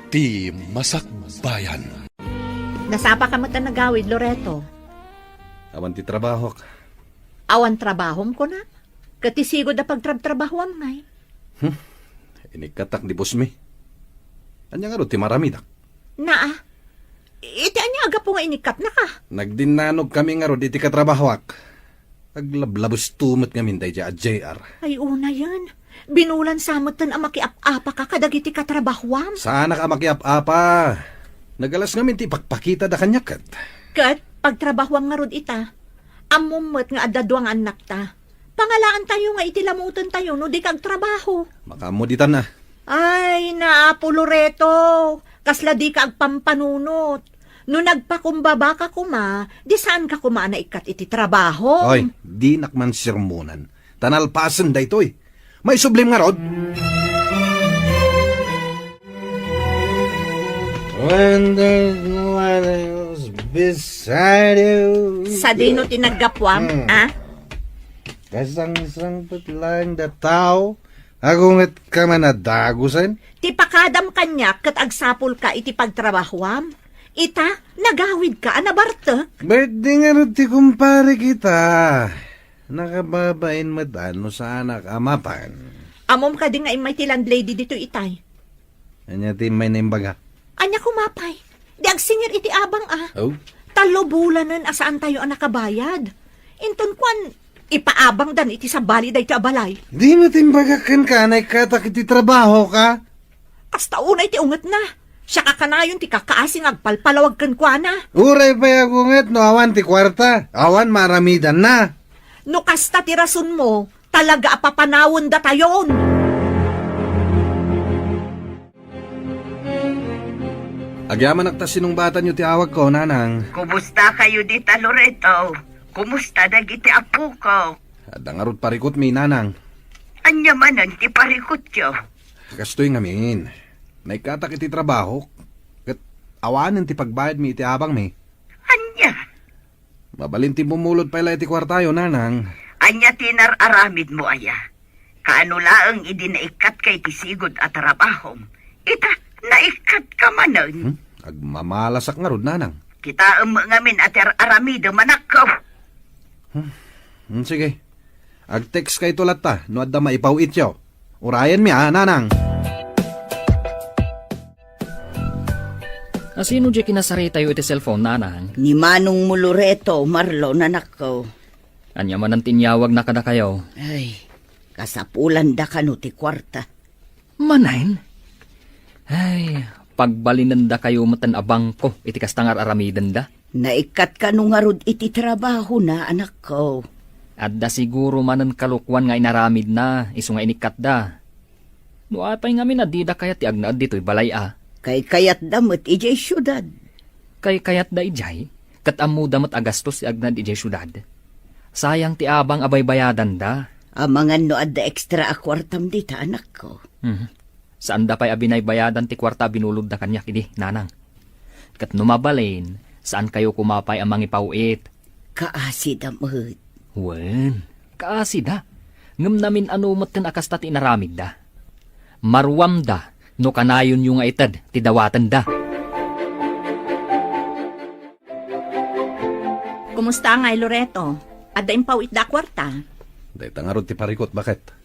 Iti Masakbayan. Nasapa ka mata nagawid, Loreto. Awan ti trabaho. Awan trabahom ko na. Katisigod na pagtrabahom ngay. Inikatak di boss mi. Anya nga ro ti maramidak. Naa, iti anya aga po nga inikat na ka. Nagdinanog kami nga ro di ti katrabahowak. Aglablabos tumot nga minday di JR. Ay una yan. Binulan samutan ang makiap-apa ka kadagiti katrabahwam. Sana ka makiap-apa. Nagalas nga minti pakpakita da kanyakat. Kat, pagtrabahwam nga rod ita, amumot nga adadwang anak ta. Pangalaan tayo nga itilamutan tayo no di kag trabaho. Makamuditan na. Ay, naapo Loreto. Kasla di ka agpampanunot. No nagpakumbaba ka kuma, di saan ka kuma na ikat iti trabaho? Oy, di nakman sirmunan. Tanalpasan da ito eh. May sublim nga rod. When there's no one else beside you. Sa dino tinagapwam, ah? Kasang-sang lang da tao. Agungat ka man na dagusan. Ti pakadam kanya kat agsapol ka iti pagtrabahwam. Ita, nagawid ka, anabarta. Ba't di nga rin ti kumpare kita? Nakababain matano sa anak amapan. Amom ka di nga imay ti landlady dito itay. Anya ti may naimbaga. Anya kumapay. Di agsingir iti abang ah. Oh? Talo bulanan asaan tayo ang nakabayad. Inton kwan, ipaabang dan iti sa bali day ti abalay. Di mo timbagakan ka na ikatak iti trabaho ka? Kasta unay ti unget na. Siya kakanayon ti kakaasing agpalpalawag kan kwa na. Uray pa yagunget no awan ti kwarta. Awan maramidan na. No kasta ti rason mo, talaga apapanawon da tayon. Agyaman nakta sinungbatan nyo ti awag ko, nanang. Kumusta kayo dita, Loreto? Kumusta dagiti apo ko? Adangarot parikot mi, nanang. Anya manan ti parikot yo? Kastoy ngamin. Naikatak iti trabaho. Kat awanan ti pagbayad mi iti abang mi. Anya? Mabalin ti bumulot pa ila iti kwartayo, nanang. Anya tinararamid mo aya? Kaano laang idi naikat kay tisigod at trabahom? Ita, naikat ka manan. Agmamalasak nga rod, nanang. Kita ngamin at aramido manakaw. Sige. Ag-text kay tulat ta, no adda maipawit yaw. Urayan mi, nanang. Asino di kinasari tayo iti cellphone, nanang? Ni Manong mo, Loreto, Marlo, nanakaw. Anya man ang tinyawag na kada kayo. Ay, kasapulan da ka no ti kwarta. Manain? Ay, pagbalinanda kayo matan abang ko, iti kastangar aramidan da. Naikat ka nung arod iti trabaho na, anak ko. Adda siguro manan kalukwan nga inaramid na, iso nga inikat da. No apay nga minadida kaya ti agnaad dito'y balay ah. Kay kayat damot ijay syudad. Kay kayat da ijay, kat amu damat agastos ti agnaad ijay syudad. Sayang ti abang abay bayadan da. Amangan no adda extra akwartam dita, anak ko. Saan da pa'y abinay bayadan ti kwarta binulod da kanya kini, nanang. Kat numabalin, saan kayo kumapay ang mangipawit? Kaasi damot. Wen, kaasi da. Ngam namin ano matan akasta ti inaramid da. Marwam da, no kanayon yung nga itad, ti dawatan da. Kumusta nga Loreto? Adda impawit da kwarta. Dahil tangarot ti parikot, bakit?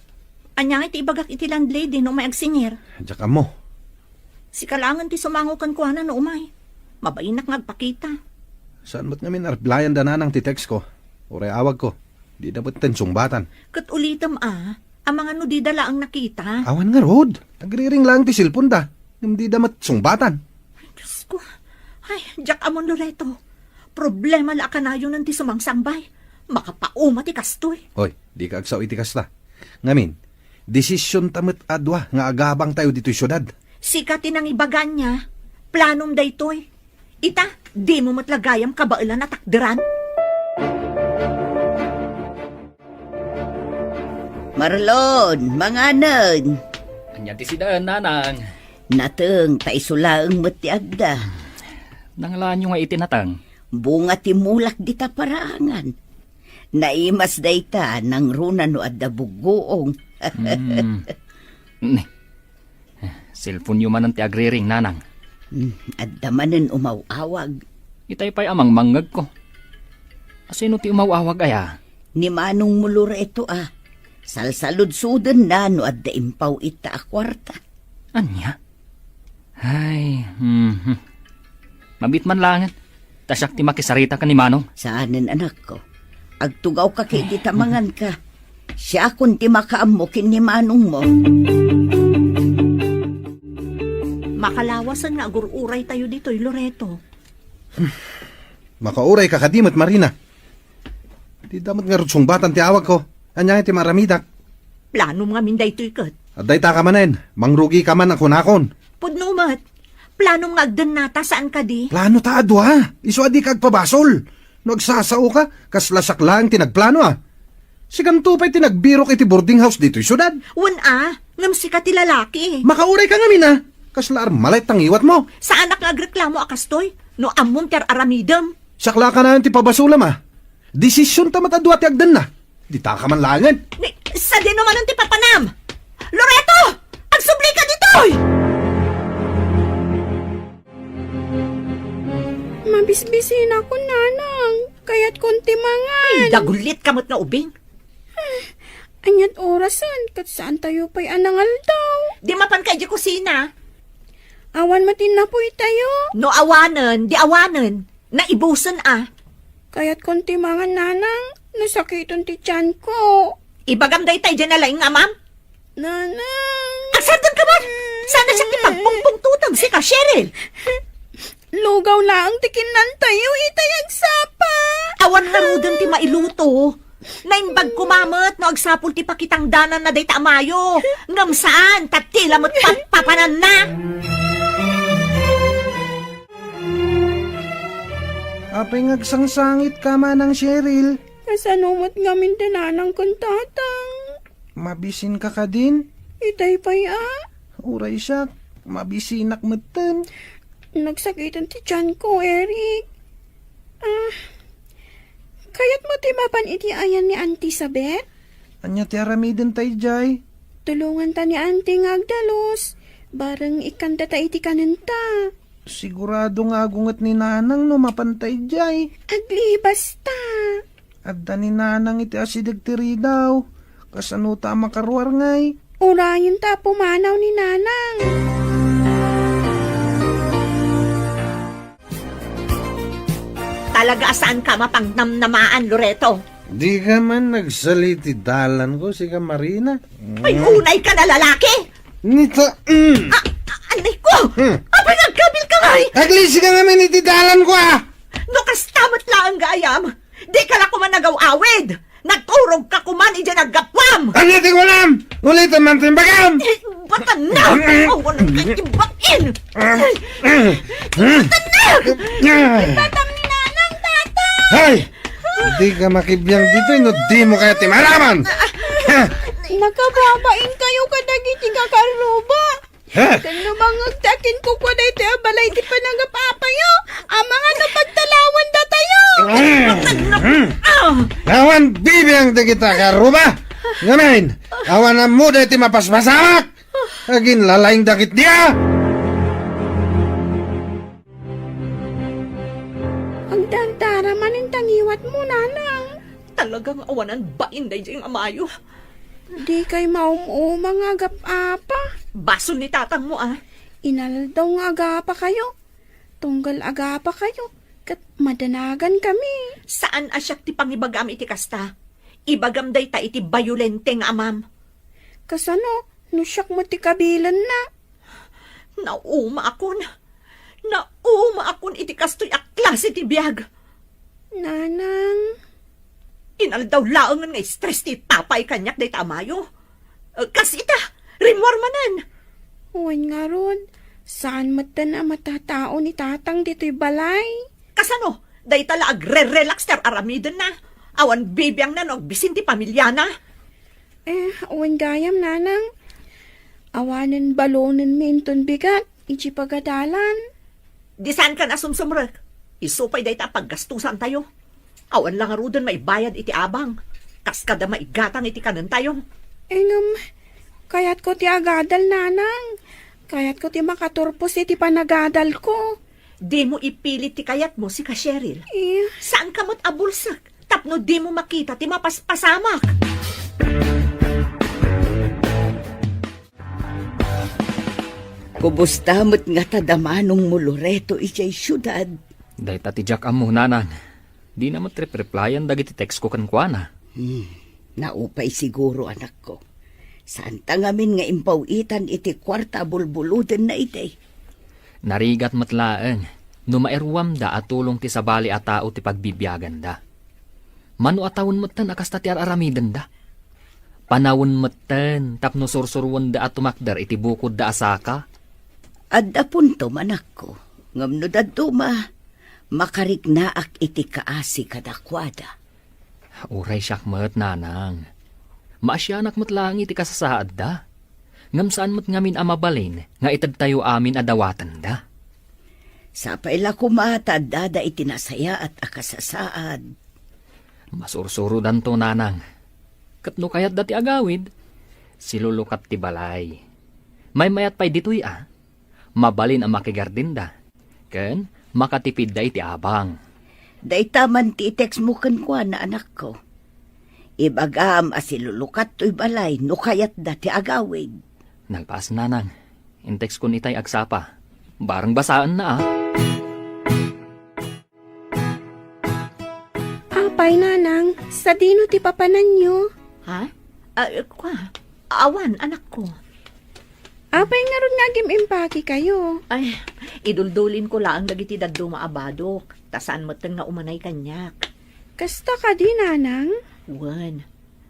Anya nga iti ibagak iti landlady no may agsingir. Diyan mo. Si kalangan ti sumangukan ko na no umay. Mabainak ngagpakita. Saan ba't namin arplayan da nanang ti text ko? Uray awag ko. Di dapat tensong batan. Kat ulitam ang mga no di dala ang nakita. Awan nga rod. Nagriring lang ti silpon da. Hindi damat sungbatan. Ay, Diyos ko. Ay, Jack Amon Loreto. Problema la ka na yun ng ti sumangsangbay. Makapauma ti kastoy. Hoy, di ka agsaw iti kasta. Ngamin, desisyon tamat adwa nga agabang tayo dito'y syudad. Sika tinangibagan niya. Planom daytoy. Ita, di mo matlagayam kabailan at takderan. Marlon, manganan. Anya ti sidaan, nanang. Nateng, taisulaang mati agda. Nanglaan nyo nga itinatang. Bunga ti mulak dita parangan. Naimas dayta nang runa no adda bugoong. Cellphone nyo man ang ti agriring, nanang. At damanan umawawag. Itay pa'y amang manggag ko. Asino ti umawawag aya? Ni Manong mulura ito Salsalud-sudan na no at daimpaw ita a kwarta. Anya? Ay, mabit man langan. Tasyak ti makisarita ka ni Manong. Saanin anak ko. Agtugaw ka kay tamangan ka. Siya kun ti makaamukin ni Manong mo. Makalawasan nga agururay tayo dito'y Loreto. Makauray ka kadimot, Marina. Di damat nga rutsong batan ti awag ko. Anya ti maramidak. Plano nga minday to'y kat. At day ta ka manen, mangrugi ka man ang kunakon. Pudnumat, plano nga agdan nata saan ka di? Plano ta adwa, iso adi kag pabasol. Nagsasao ka, kaslasak lang tinagplano Siganto pa'y tinagbiro iti boarding house dito syudad. Ngamsi ka ti lalaki. Makauray ka nga mina, kaslar malayt tang iwat mo. Sa anak nga agreklamo akastoy, no amon ter aramidam. Sakla ka na ti pabasulam Desisyon ta matadwa ti agdan na. Di ta ka man langan. Sa din naman ang ti papanam. Loreto! Agsubli ka ditoy! Mabisbisin ako, nanang. Kaya't konti mangan. Dagulit kamot nga ubing. Anyat orasan, kat saan tayo pa'y anangal daw. Di mapan kay di kusina. Awan matin na po'y tayo. No awanan, di awanan. Naibusan Kaya't konti mangan, nanang. Nasakiton ti tiyan ko. Ibagam day tayo dyan na laing ma'am. Nanang. Agsardan ka ba? Sana siya tipagpungpung tutang si ka, Cheryl. Lugaw lang tikinan tayo, itayag sapa. Awan nga rudan ti mailuto. Naimbag kumamat no agsapul ti pakitang danan na day taamayo. Ngam saan, tatila mo't papanan na. Apay ngagsangsangit ka man ang Cheryl. Kasanumot ngamin tinanang kong tatang. Mabisin ka ka din. Itay pa'y Uray siya, mabisinak matan. Nagsakitan ti tiyan ko, Eric. Kaya't mo timapan iti ayan ni Auntie Sabet? Anya ti aramiden tay jay. Tulungan ta ni Auntie ngagdalos. Barang ikanta ta iti kanenta. Sigurado nga agungat ni nanang no mapantay jay. Agli basta. Adda ni nanang iti asidag tiri daw. Kasano ta makaruar ngay. Urayin ta pumanaw ni nanang. Talaga saan ka mapangnamnamaan, Loreto? Di ka man nagsaliti dalan ko, si ka Marina. Ay, unay ka na lalaki! Nita, Anay ko! Abay, nagkabil ka ngay! Aglisi ka nga man iti dalan ko No kastamat lang ang gayam! Di ka lang kuman nagaw-awid! Nagturog ka kuman, ija naggapwam! Anya ti walam! Ulit man timbagam! Batan na! Awan ang katibain! Batan na! Tatang ni nanang, tata! Hay! Di ka makibiyang dito, no di mo kaya timaraman! Nakababain kayo kadagiti kakaruba. Kano bang takin ko kwa dahi tayo balay ti panagapapayo? Ang mga napagtalawan da tayo! Awan bibiyang di kita karuba! Ngamin, awan na mo dahi ti mapaspasamak! Agin lalaing dakit dia! Ang dantara manin tangiwat mo, nanang. Talagang awanan bain day dyan amayo. Di kay maumuo mga agap-apa. Baso ni tatang mo Inal daw nga agapa kayo. Tunggal agapa kayo. Kat madanagan kami. Saan asyak ti pangibagam iti kasta? Ibagam day ta iti bayulente nga amam. Kasano, nusyak mo ti kabilan na. Nauma akon iti kastoy aklas iti biyag. Nanang, Inal daw laang nga stress ti tapay kanyak day tamayo. Kas ita, rimwar manan. huwan nga ron. Saan mata na matatao ni tatang dito'y balay? Kasano, day tala agre-relax ter aramiden na. Awan bibiyang na no, bisin ti pamilya na. Huwan gayam, nanang. Awanan balonan minton bigat. Iji pagadalan. Di saan ka na sumsumrek? Isupay day ta paggastusan tayo. Awan lang arudan maibayad iti abang. Kas kada maigatang iti kanan tayo. Kaya't ko ti agadal, nanang. Kaya't ko ti makaturpos iti panagadal ko. Di mo ipilit ti kayat mo si ka Cheryl. Eh, Saan ka mo't abulsak? Tapno di mo makita ti mapaspasamak. Kubusta mo't nga tadamanong mo Loreto ijay syudad. Day tati Jack amo nanang. Di na matrip-replyan dagiti text ko kankwana. Naupay siguro anak ko. Saan tangamin nga impawitan iti kwarta bulbuluden na ite. Narigat matlaeng, no maerwam da at tulong ti sabali a tao ti pagbibiyagan da. Mano atawon motten akas ta ti aramidan da. Panawon motten tapno sursurwan da at tumakder iti bukod da asaka. Adda punto manak ko. Ngamno daduma, makarignaak iti kaasi kadakwada. Uray siyak mat nanang. Maasyanak matlaang iti kasasaad da. Ngam saan mo't ngamin amabalin nga itad tayo amin adawatan da. Sa paila kumatad dada itinasaya at akasasaad. Masursurudan to nanang. Katno kayat dati agawid, silulukat ti balay. May mayat pa'y ditoy Mabalin ang makigardinda. Ken, makatipid da iti abang. Daitaman ti text mo kwa na anak ko. Ibagam asilulukat to'y balay no kayat dati agawid. Nagpaas nanang. Intex kun itay agsapa. Barang basaan na apay nanang, sa dino ti papanan nyo. Ha? Awan, anak ko. Apay nga ron nga gimimpaki kayo. Ay, iduldulin ko lang dagiti daddo maabadok. Tasaan mo nga umanay kanyak. Kasta ka di nanang? Wan.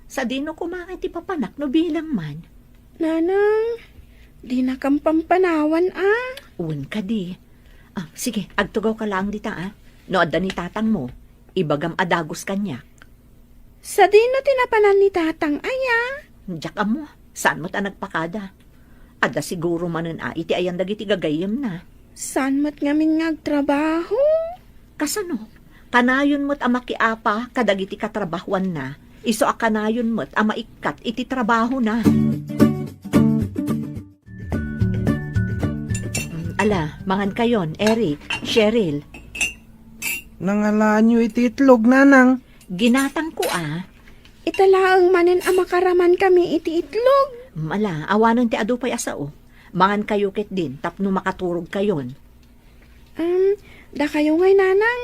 Sa dino kumakay ti papanak no bilang man. Nanang, di na kang pampanawan Wan ka di. Sige, agtugaw ka lang dita No adda ni tatang mo. Ibagam adagos kanyak. Sa dino tinapanan ni tatang aya. Diyak mo, saan mo ta nagpakada? Adda siguro manan iti ayan dagiti gagayem na. Saan mo't ngamin ngagtrabaho? Kasano? Kanayon mo't amakiapa kadagiti katrabahuan na. Iso a kanayon mo't amaikat iti trabaho na. Ala, mangan kayon, Eric, Cheryl. Nangalaan nyo iti itlog, nanang. Ginatang ko Italaang manen ang makaraman kami iti itlog. Mala, awanan ti adupay asao. Mangan kayo ket din, tapno makaturog kayon. Da kayo ngay nanang.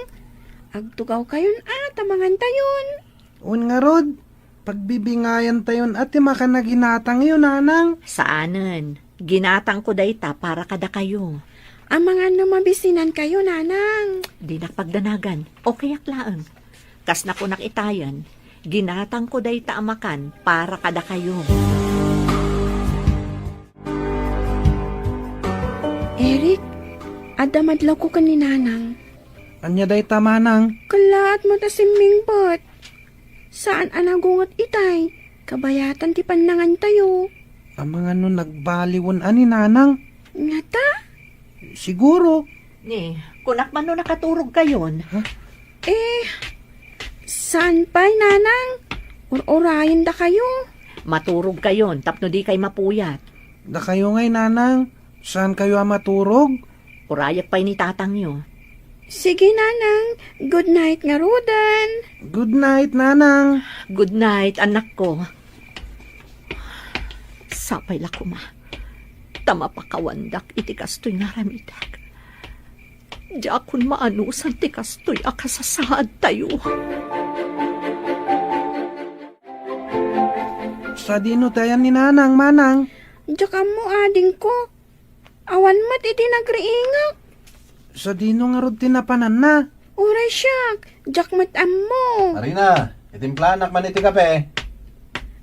Agtugaw kayon tamangan tayon. Un nga rod, pagbibingayan tayon at makanaginatang yun, nanang. Saanan? Ginatang ko dayta para kada kayo. Ang mga numabisinan kayo nanang. Di nakpagdanagan, o kayak laang. Kas na ko nakitayan, ginatang ko dayta amakan para kada kayo. Eric, adamadlaw ko ka ni nanang. Anya day tamanang. Kalaat mo ta simmingbot. Saan anagungot itay? Kabayatan ti panangan tayo. Ang mga nun nagbaliwon ani, nanang. Nga ta? Siguro. Ni, kunak man no nakaturog kayon. Saan pa'y nanang? Urayin da kayo. Maturog kayon, tapno di kay mapuyat. Da kayo ngay, nanang. Saan kayo maturog? Urayak pa'y ni tatang nyo. Sige nanang, good night nga Rudan. Good night, nanang. Good night, anak ko. Sapay lakuma. Tama pa kawandak iti kastoy nga ramidag. Di akon maanusan ti kastoy akasasaad tayo. Sa dino tayan ni nanang, manang. Diyak mo ading ko. Awan mat iti nagriingak. Sa dino nga rod tinapanan na. Uray siyak, diyak mat mo. Marina, itimplanak man iti kape.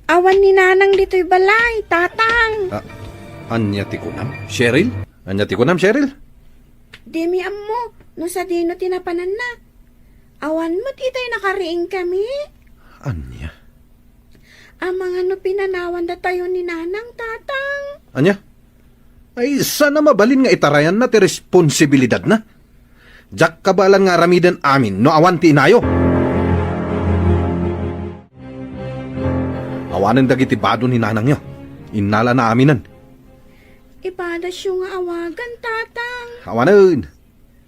Awan ni nanang dito'y balay, tatang. Anya ti kunam? Cheryl? Anya ti kunam, Cheryl? Demi mo, no sa dino tinapanan na. Awan mo't itay nakariing kami. Anya? Ang mga no pinanawan da tayo ni nanang, tatang. Anya? Ay, sana mabalin nga itarayan na ti responsibilidad na. Jak kabalan nga ramidan amin no awan ti inayo. Awanan dagiti bado ni nanang nyo. Inala na aminan. ipadas yung nga awagan, tatang. Awanan.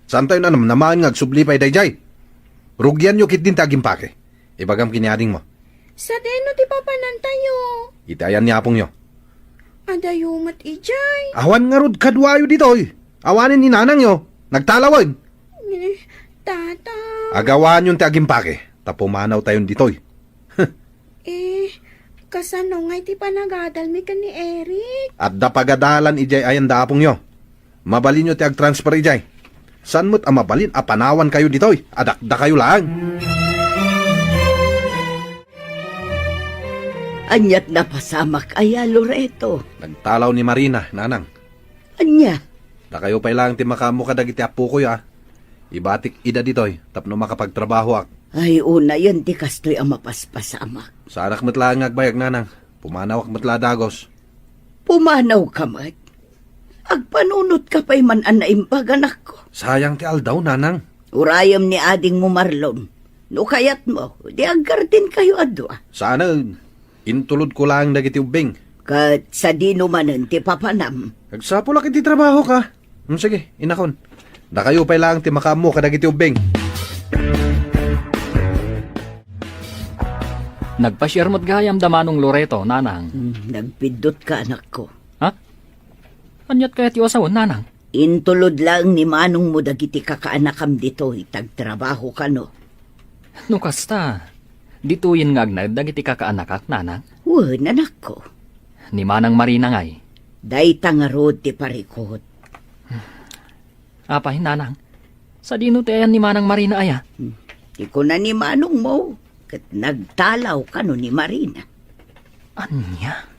Saan tayo na naman nga sublipay dayjay? Rugyan nyo kit din tagimpake. Ibagam kiniading mo. Sa deno ti papanan tayo. Itayan niya apong nyo. Adayumat ijay. Awan nga rod kadwayo dito oy. Awanin ni nanang nyo. Nagtalawin. Tatang. Agawan yung tagimpake. Tapumanaw tayon dito oy. Kasano nga ti panagadalmi ka ni Eric? At dapagadalan ijay ayan da apong nyo. Mabalin nyo ti ag-transfer ijay. San mo't amabalin apanawan kayo dito oy. Adakda kayo lang. Anyat na pasamak aya, Loreto. Nagtalaw ni Marina, nanang. Anya, Da kayo pa lang ti makamo kadagiti apo ko ya. Ibatik ida ditoy, tapno makapagtrabaho ak. ay una yan ti kastoy ang mapaspasamak. Sa anak matla ang agbayag nanang, pumanaw ak matla dagos. Pumanaw ka mat. Agpanunot ka pa'y man anaimbag anak ko. Sayang ti aldaw nanang. Urayam ni ading mo Marlon. No kayat mo, di agardin kayo adwa. Sana, intulod ko lang dagiti ubing. Kat sa dino manan ti papanam. Nagsapo lang iti trabaho ka. Sige, inakon. Da kayo pa lang ti makamo kadagiti ubing. Nagpasyar mo't gayam damanong Loreto, nanang. Nagpindot ka anak ko. Ha? Anyat kaya ti asawon, nanang? Intulod lang ni manong mo dagiti kakaanakam dito, itagtrabaho ka no. No kasta, dituyin nga agnad dagiti kakaanakak, nanang. Wan anak ko. Ni Manang Marina ngay. Day tangarod ti parikot. Apay, nanang. Sa dino ti ayan ni Manang Marina aya. Iko na ni manong mo. Kat nagtalaw ka no ni Marina. Anya?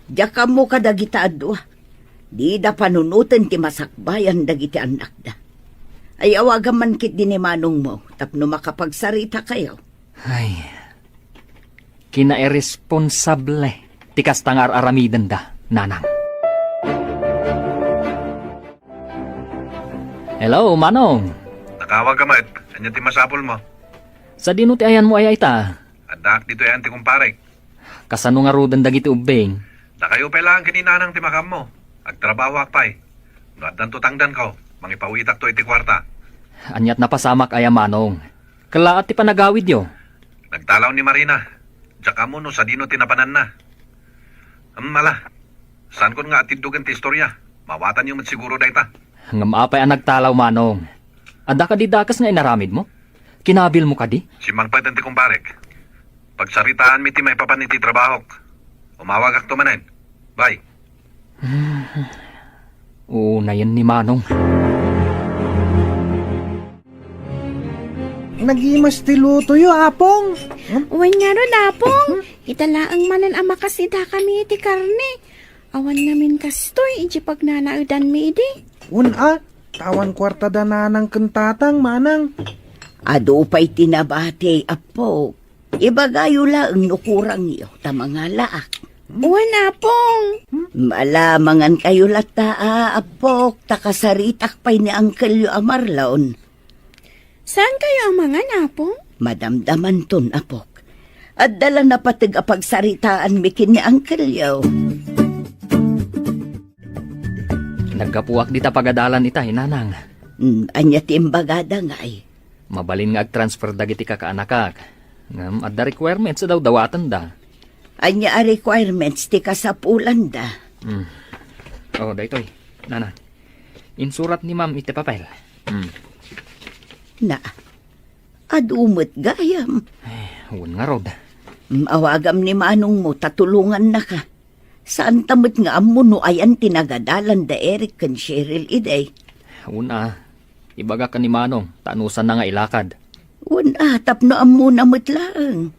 Diya ka mo kadagita adwa. Di da panunutan ti masakbayan dagiti anak da. Ay awagan man kit din ni manong mo. Tapno makapagsarita kayo. Ay, kinairesponsable. Tikas tangar aramiden da, nanang. Hello, Manong. Nakawag ka, Mat. Anya ti masapol mo. Sa dino ti ayan mo ay ta. Adak dito yan ti kumparek. Kasano nga rudan dagiti ubing. Na kayo pa lang kininanang ti makam mo. Agtrabaho akpay. No at tangdan ko. Mangipawitak to iti kwarta. Anyat na pasamak aya Manong. Kalaat ti panagawid yo. Nagtalaw ni Marina. Tsaka mo no sa dino tinapanan na. Mala. Saan ko nga atiddugan ti istorya? Mawatan yung siguro dayta. Ngam apay ang nagtalaw Manong. Ada ka di dakas nga inaramid mo? Kinabil mo ka di? Si Mangpad ti kumparek. Pagsaritaan mi ti may papan ti trabahok. Umawag ak tumanen. Bye. Oo na yan ni Manong. Nagimas ti luto yo, apong. Uwan nga ro, Dapong. Italaang manan ang makasida kami iti karne. Awan namin kastoy, iti pagnanaudan mi idi. Tawan kwarta da nanang kentatang, manang. Ado pa'y tinabati, apo. Ibagayo lang nukurang iyo, tamanga laak. Uwan, Apong. Malamangan kayo lata, apok, takasaritak pa'y ni Uncle yu Marlon. Saan kayo ang mga Apong? Madamdaman ton, apok. At dala na patig apagsaritaan mikin ni Uncle yu. Nagkapuak di ta pagadalan itay, nanang. Anya timbagada nga ay. Mabalin nga ag-transfer dagiti kakaanakak. Ngam at the requirements daw dawatan da. Anya a requirements ti kasapulan da. Oh, daytoy. Nanang. Insurat ni ma'am iti papel. Na, adumot gayam. Huwag nga rod. Awagam ni manong mo, tatulungan na ka. Saan tamot nga amuno ayan tinagadalan da Eric kan Cheryl iday. Una, ibaga ka ni Manong, tanusan na nga ilakad. Una, tapno amuna mutlaang.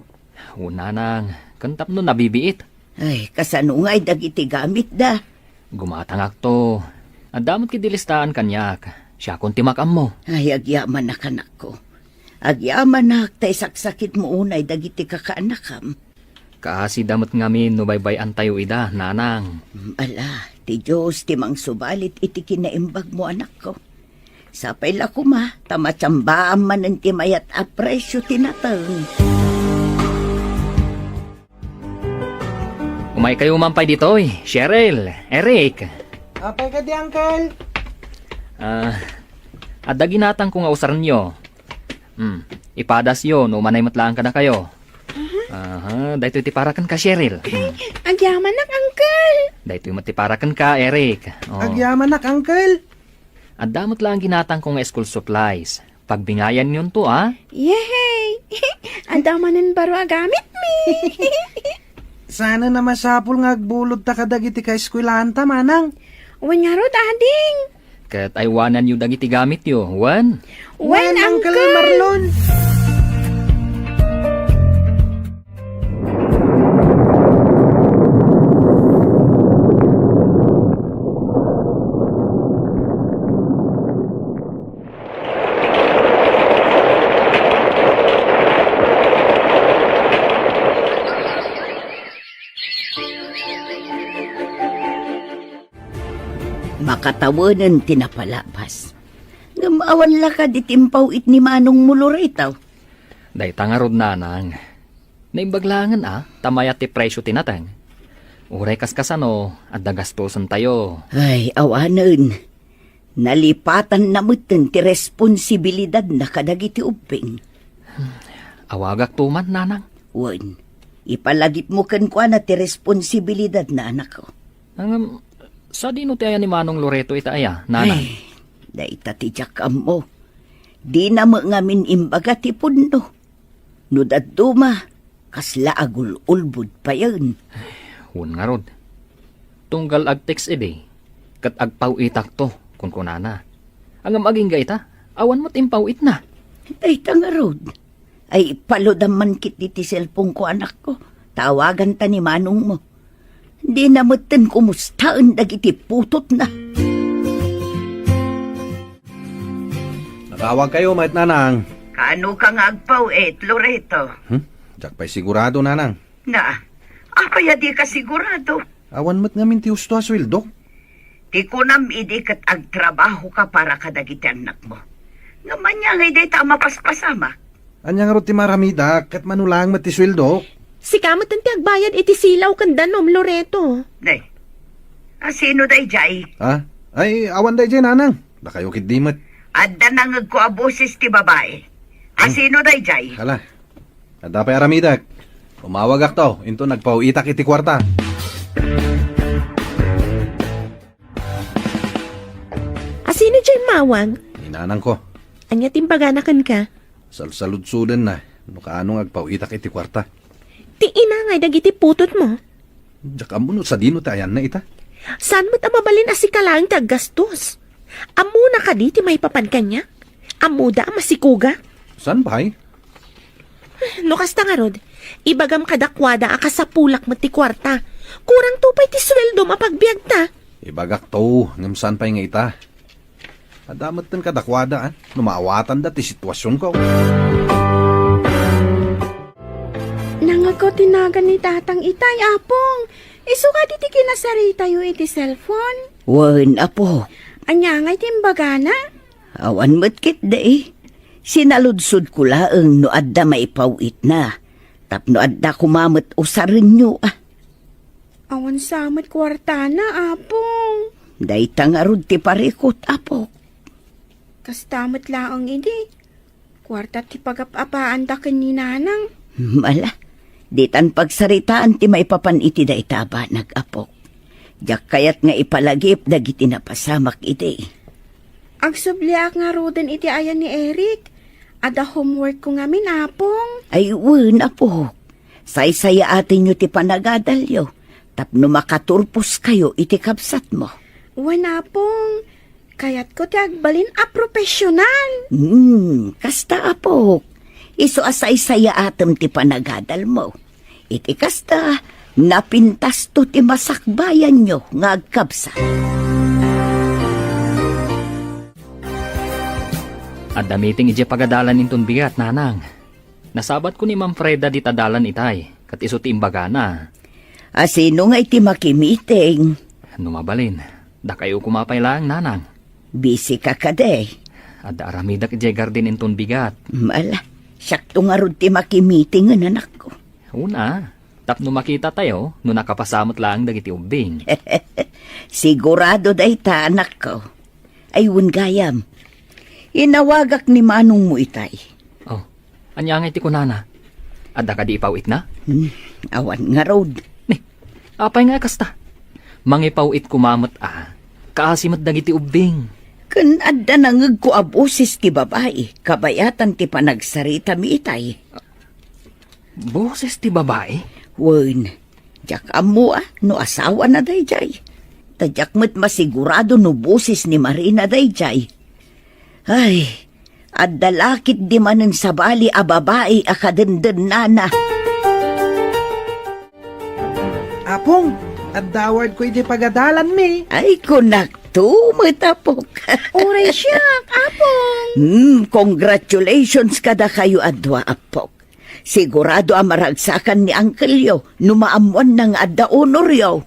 Una nang, kantap no nabibiit. Ay, kasano nga'y dagiti gamit da. Gumatangak to. Adamot kidilistaan kanyak. Siya kung timakam mo. Ay, agyaman na kanak ko. Agyaman na tay saksakit mo unay dagiti kakaanakam. Kaasi damot ngamin no baybay tayo ida, nanang. Ala, ti Diyos timang subalit iti kinaimbag mo anak ko. Sapay la kuma, tamatsambaan man ang timayat apresyo tinatang. Umay kayo mampay ditoy, Cheryl, Eric. Apay ka di, Uncle? Adda ginatang ko nga usaran nyo. Ipadas yo, no manay matlaan ka na kayo. Dahito itiparakan ka, Cheryl. Ang yaman nak, Uncle. Dahito matiparakan ka, Eric. Agyaman nak, Uncle. Adda matlaan ginatang ko nga school supplies. Pagbingayan yun to, ah. Yay! Ang damanin baro agamit mi. Sana na masapul nga agbulod ta kadagiti ka eskwelahan ta, manang. Wan nga ro, dading. Kat aywanan yung dagiti gamit yo. Wan. Wan, Uncle. Marlon. Makatawanan tinapalabas. Ngamawan la ka ditimpaw it ni Manong Muloretaw. Day tangarod nanang. Naimbaglangan tamaya ti presyo tinatang. Uray kaskasano, at dagastosan tayo. Ay, awanan. Nalipatan na mutin ti responsibilidad na kadagiti uping. Awagak tuman, nanang. Wan, ipalagip mo kan kwa na ti responsibilidad na anak ko. Sa dino ti aya ni Manong Loreto ita aya, nanang. Ay, daita ti jakam mo. Di na mo ngamin imbaga ti puno. Nudad duma, kasla agul ulbud pa yun. Hun nga rod. Tunggal ag text ide. Kat agpaw itak to, kung kunana. Ang maging gaita, awan mo't impaw it na. Ay, tangarod. Ay, palodaman kit ti cellphone ko anak ko. Tawagan ta ni Manong mo. Di na moten kumustaan dagiti putot na. Natawag kayo, mait nanang. Kaano ka nga agpaw Loreto? Diyak pa'y sigurado, nanang. Na, apaya di ka sigurado. Awan mo't ngamin ti husto aswildo. Di ko nam idi kat agtrabaho ka para kadagiti anak mo. Ngaman niya ngay day ta mapaspasama. Anyang ro ti maramida, kat manulang mat ti swildo. Si kamot ang tiagbayad iti silaw kan danom, Loreto. Day, sino day jay? Ha? Ay, awan day dyan, nanang. Da kayo kit di mat. Adda nangag ko aboses ti babae. Sino day jay? Hala. Ada pa'y aramidak. Umawag ak to. Into nagpauitak iti kwarta. Asino dyan mawag? Inanang ko. Anya timpaganakan ka? Salsaludsudan na. No kaano agpauitak iti kwarta. Ti inangay dagiti putot mo. Diyak amuno sa dino tayan na ita. Saan mo't amabalin asi ka lang taggastos? Amuna ka di ti may papan kanya? Amuda masikuga? San ba? No kasta nga rod, ibagam kadakwada aka sa pulak mo ti kwarta. Kurang tupay ti sweldo mapagbiag ta. Ibagak to. Ngam saan pa'y nga ita. Adamat ng kadakwada, Numaawatan da ti sitwasyon ko. Nangagaw tinagan ni tatang itay, apong. Isuka di kinasari tayo iti cellphone. Wan, apo. Anya ngay timbaga na. Awan matkit da eh. Sinaludsod ko laeng no adda maipawit na. Tapno adda kumamot usarin nyo Awan samot kwarta na, apong. Day tangarod ti parikot, apo. Kastamot laang idi. Kwarta ti pagapapaan da ni nanang. Mala, di tan pagsaritaan ti maipapan iti da itaba nag-apok. Diyak kayat nga ipalagip dagiti napasamak iti. Agsubliak nga roden iti ayan ni Eric. Ada homework ko nga minapong. Ay, wen, apok. Say-saya atin nyo ti panagadalyo. Tapno makaturpos kayo iti kapsat mo. Wanapong. Kayat ko ti agbalin a profesional. Kasta apok. Iso asay-saya atam ti panagadal mo. Iti kasta, napintas to ti masakbayan nyo nga agkabsa. At damiting ije pagadalan inton bigat, nanang. Nasabat ko ni Ma'am Freda di tadalan itay, kat iso ti imbaga na. Asino nga iti makimiting? Numabalin, da kayo kumapay lang, nanang. Busy ka kaday. At aramidak ije garden inton bigat. Mala, sakto nga ron ti makimiting ang anak ko. Una, Tapno makita tayo, no nakapasamot lang dagiti ubing. Sigurado dayta, anak ko. Ayun gayam. Inawagak ni manong mo itay. Oh, anya nga iti kunana. Adda ka di ipawit na? Awan nga road. Ni, apay nga kasta. Mangipawit kumamot kaasimat dagiti ubing. Kun adda nangag ko abusis ti babae, kabayatan ti panagsarita mi itay. Boses ti babae? Wen, jak amo no asawa na dayjay. Tadyak mo't masigurado no busis ni Marina dayjay. Ay, adda lakit di manen sabali a babae a kadenden nana. Apong, at daward ko iti pagadalan mi. Ay, kunak to, matapok. Oray siya, apong. Congratulations kada kayo adwa, apok. Sigurado ang maragsakan ni Uncle Yo, numaamuan ng adda honor yo.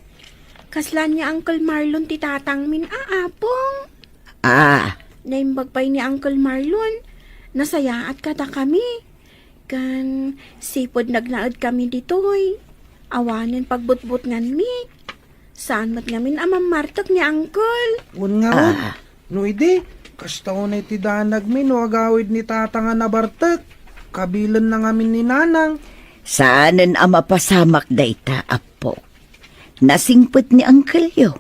Kaslan niya Uncle Marlon ti tatang min, apong. Naimbag pa'y ni Uncle Marlon. Nasayaat kada kami. Kan sipod naglaad kami ditoy. Awanin pagbutbut ngan mi. Saan mat ngamin amam martok ni Uncle? Un nga rod. No idi, kastaw na iti danag mi no agawid ni tatanga na bartek. Kabilan na ngamin ni nanang. Saanan ang mapasamak dayta, apo. Nasingput ni Uncle Yo.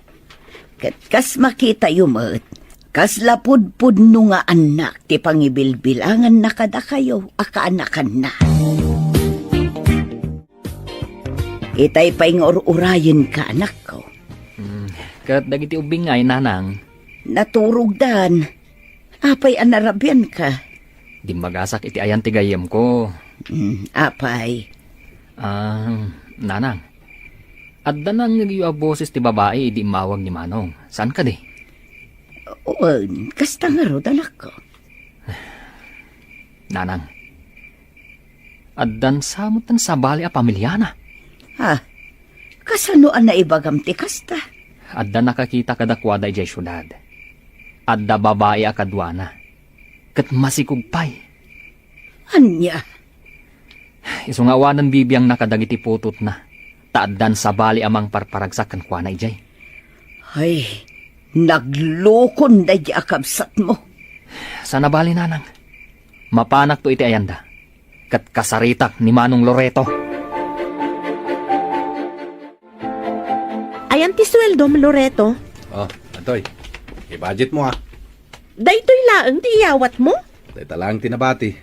Kas makita yumot, kas lapud-pud no nga anak, ti pangibilbilangan na kada kayo, akaanakan na. Itay pa'y urayan ka, anak ko. Kat dagiti ubing ngay nanang. Naturog dan. Apay anarabyan ka. Di magasak iti ayan ti gayem ko. Apay. Nanang. Adda nang nagyo boses ti babae di mawag ni Manong. Saan ka di? Kasta nga ro, anak ko. Nanang. Addan samutan sa bali a pamilyana. Kasano na ibagam ti kasta? Adda nakakita kadakwada ijay syudad. Adda babae a kadwana. Kat masikugpay. Anya? Isungawanan bibiyang nakadagiti putot na. Taaddan sa bali amang parparagsakan kwa na ijay. Ay, naglukon na di akabsat mo. Sana bali nanang. Mapanak to iti ayanda. Kat kasaritak ni Manong Loreto. Ayan ti sweldo, Loreto. Oh, atoy. I-budget mo Daytoy laeng ti iyawat mo? Dahil talang tinabati.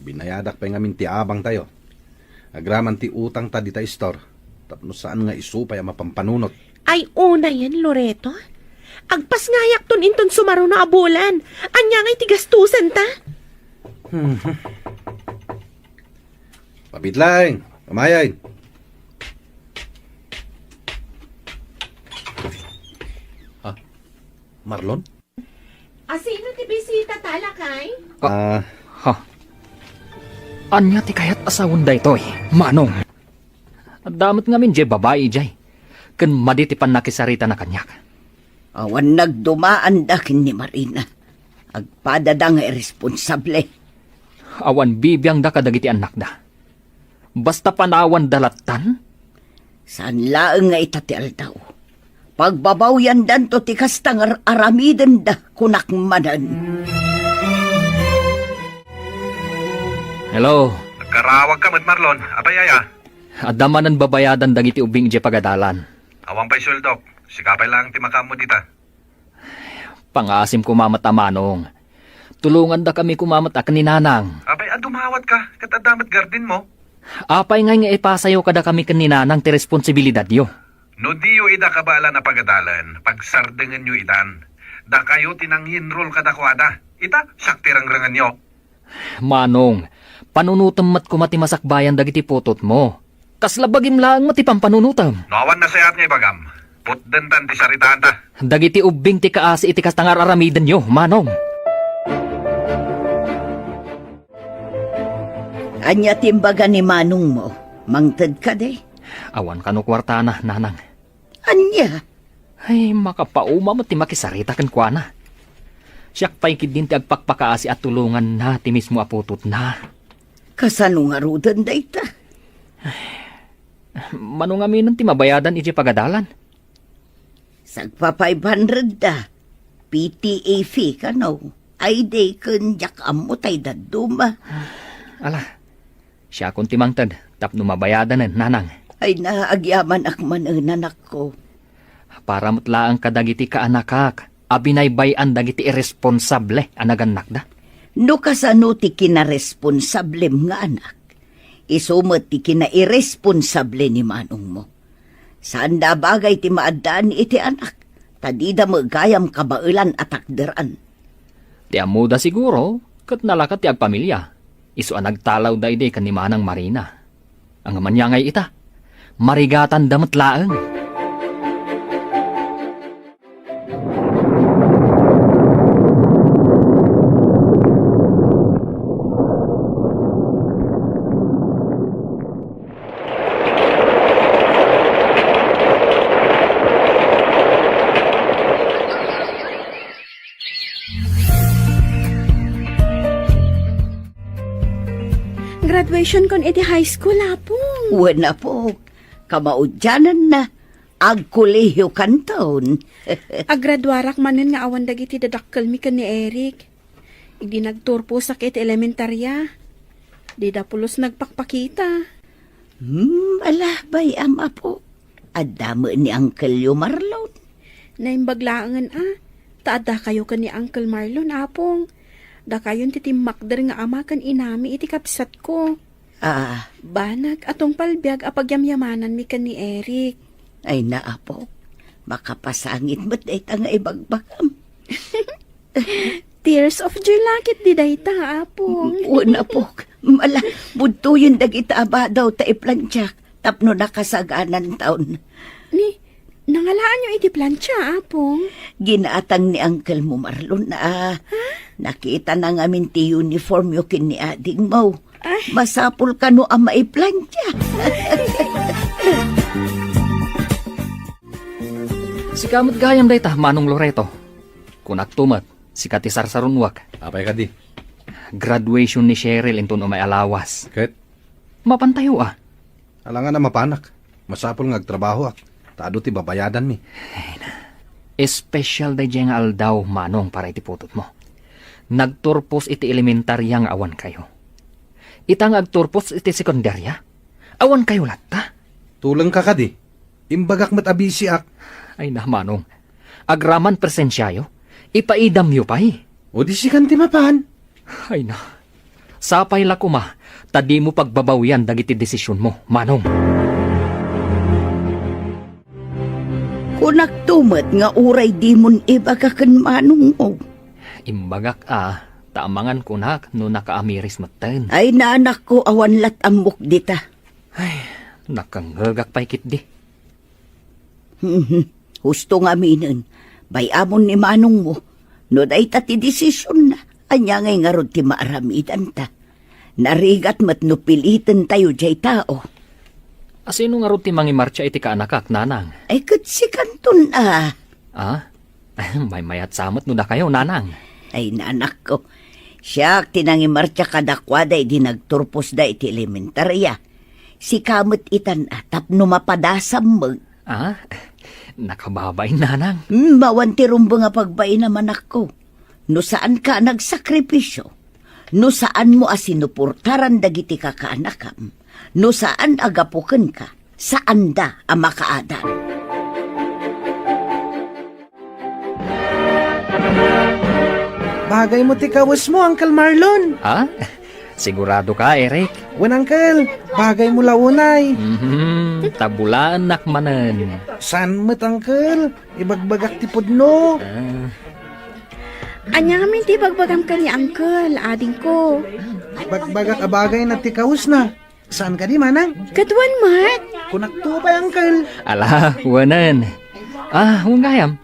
Binayadak pa ngamin ti abang tayo. Agraman ti utang ta di ta store. Tapno saan nga isupay ang mapampanunot. Ay, una yan, Loreto. Agpas ngayak ton inton sumaro na abulan. Anya ngay tigastusan ta. Pabitlang. Kamayay. Marlon? Asino ti bisita talakay? Anya ti kayat asawon da ito Manong. At damot ngamin jay babae jay. Kan maditipan nakisarita na kanyak. Awan nagdumaan dakin ni Marina. Agpadadang irresponsable. Awan bibiyang da kadagiti anak da. Basta panawan dalatan? Saan laeng nga itatial daw? Pagbabaw yan dan to tikas tangar aramiden da kunak manan. Hello. Nagkarawag ka, Marlon. Apayaya. Adamanan babayadan dagiti ubing ije pagadalan. Awang pa'y suldok. Sikapay lang timakam mo dita. Pangasim kumamata Manong. Tulungan da kami kumamata kaninanang. Apay, dumawat ka. Katadamat garden mo. Apay nga ipasayo kada kami kaninanang ti responsibilidad yo. No diyo ida kabala na pagadalan, pagsardengan nyo itan, da kayo tinanghinrol kadakwada. Ita, saktirangrangan nyo. Manong, panunutam mat kumati masakbayan dagiti putot mo. Kaslabagim lang mati pampanunutam. Nawan na sayat nga ibagam. Putdentan ti saritaan ta. Dagiti ubing ti kaasi iti kastangar aramiden yo, Manong. Anya timbaga ni Manong mo, mangted ka de. Awan kano kwarta na, nanang. Anya? Ay, makapauma mo ti makisarita kan kwa na. Siyak pa'y kidin ti agpakpakaasi at tulungan na ti mismo aputot na. Kasano nga rudan da ita? Mano nga minon ti mabayadan iti pagadalan. Sagpa 500 da. PTA fee ka no. Ay day kun jak amutay daduma. Ala, siya kung timangtad, tapno mabayadan nanang. Ay naagyaman akman ang nanak ko. Para mutlaang kadagiti ka anakak, abinaybayan dagiti irresponsable anaganak da. No kasano ti kinaresponsablem nga anak. Isumat ti kinairresponsable ni manong mo. Saan da bagay ti maadaan iti anak? Tadida magayam kabailan at akderan. Ti amuda siguro, kat nalakat ti agpamilya. Isu ang nagtalaw da ide kan ni Manang Marina. Ang manyangay ita, marigatan damat laeng. Graduation kon iti high school, apong. Wala po. Kamaudyanan na. Agkuleyo kanton. Agradwarak manen nga awan dagiti dadakkel mi ken ni Eric. Idi nagturpo sa iti elementarya. Di da pulos nagpakpakita. Ala bay ama po. Adamo ni Uncle Marlon. Naimbaglaangan taada kayo ken ni Uncle Marlon, apong. Da kayon titimakder nga ama kan inami iti kapsat ko. Banag atong palbiag apagyamyamanan mi ken ni Eric. Ay naapo. Makapasangit mo't ay tanga ibagbakam. Tears of joy lakit di dayta, apong. Una po. Mala, budto yung dagita aba daw ta iplantyak. Tapno nakasaganan taon. Ni, nangalaan nyo iti plancha, apong. Ginaatang ni Uncle mo Marlon na nakita na ngamin ti uniform yo kin ni ading mo. Masapul ka no ang maiplantya. Si kamot gayam day ta, Manong Loreto. Kung aktumat, si Kati Sarsarunwak. Apay ka di. Graduation ni Cheryl inton umay alawas. Ket, Mapantayo alangan na mapanak. Masapol nga agtrabaho ak. Taado ti babayadan mi. Special day diyang aldaw, Manong, para iti putot mo. Nagturpos iti elementaryang awan kayo. Itang agturpos iti sekundarya. Awan kayo latta. Tulang ka ka di. Imbagak matabisi ak. Ay na, Manong. Agraman presensyayo. Ipaidam yo pa'y. O di si kanti mapan. Ay na. Sapay la kuma. Tadi mo pagbabawian dagiti desisyon mo, Manong. Kunak tumat nga uray di mon ibagakan manong mo. Imbagak taamangan kunak no nakaamiris maten. Ay naanak ko awan lat amok dita. Ay, nakangagak pa'y kitdi. Husto nga minin. Bayamon ni manong mo. No day ti desisyon na. Anya ngay nga rod ti maaramidan ta. Narigat mat no pilitan tayo jay tao. Asino nga ruti mangimarcha iti kaanakak, nanang? Ay si kanton May mayat samot no da kayo, nanang. Ay nanak ko. Siya tinangimarcha kadakwaday di nagturpos da iti elementarya. Si kamot itan tapno mapadasam mo. Nakababay, nanang. Mawanti rumbo nga pagbay naman ako. No saan ka nagsakripisyo? No saan mo asinupurtaran dagiti ka kaanakam? No saan agapuken ka? Saan da ang makaadan? Bagay mo ti kawas mo, Uncle Marlon. Sigurado ka, Eric? Wen, Uncle, bagay mo launay. Tabulaan nakmanan. San mo't, Uncle? Ibagbagak ti pudno. Anya nga ti bagbagam ka ni Uncle, ading ko. Bagbagak a bagay na ti kawas na. Saan ka di, Manang? Katuan mat. Kunak to pa, Uncle. Ala, wanan. Hunggayam.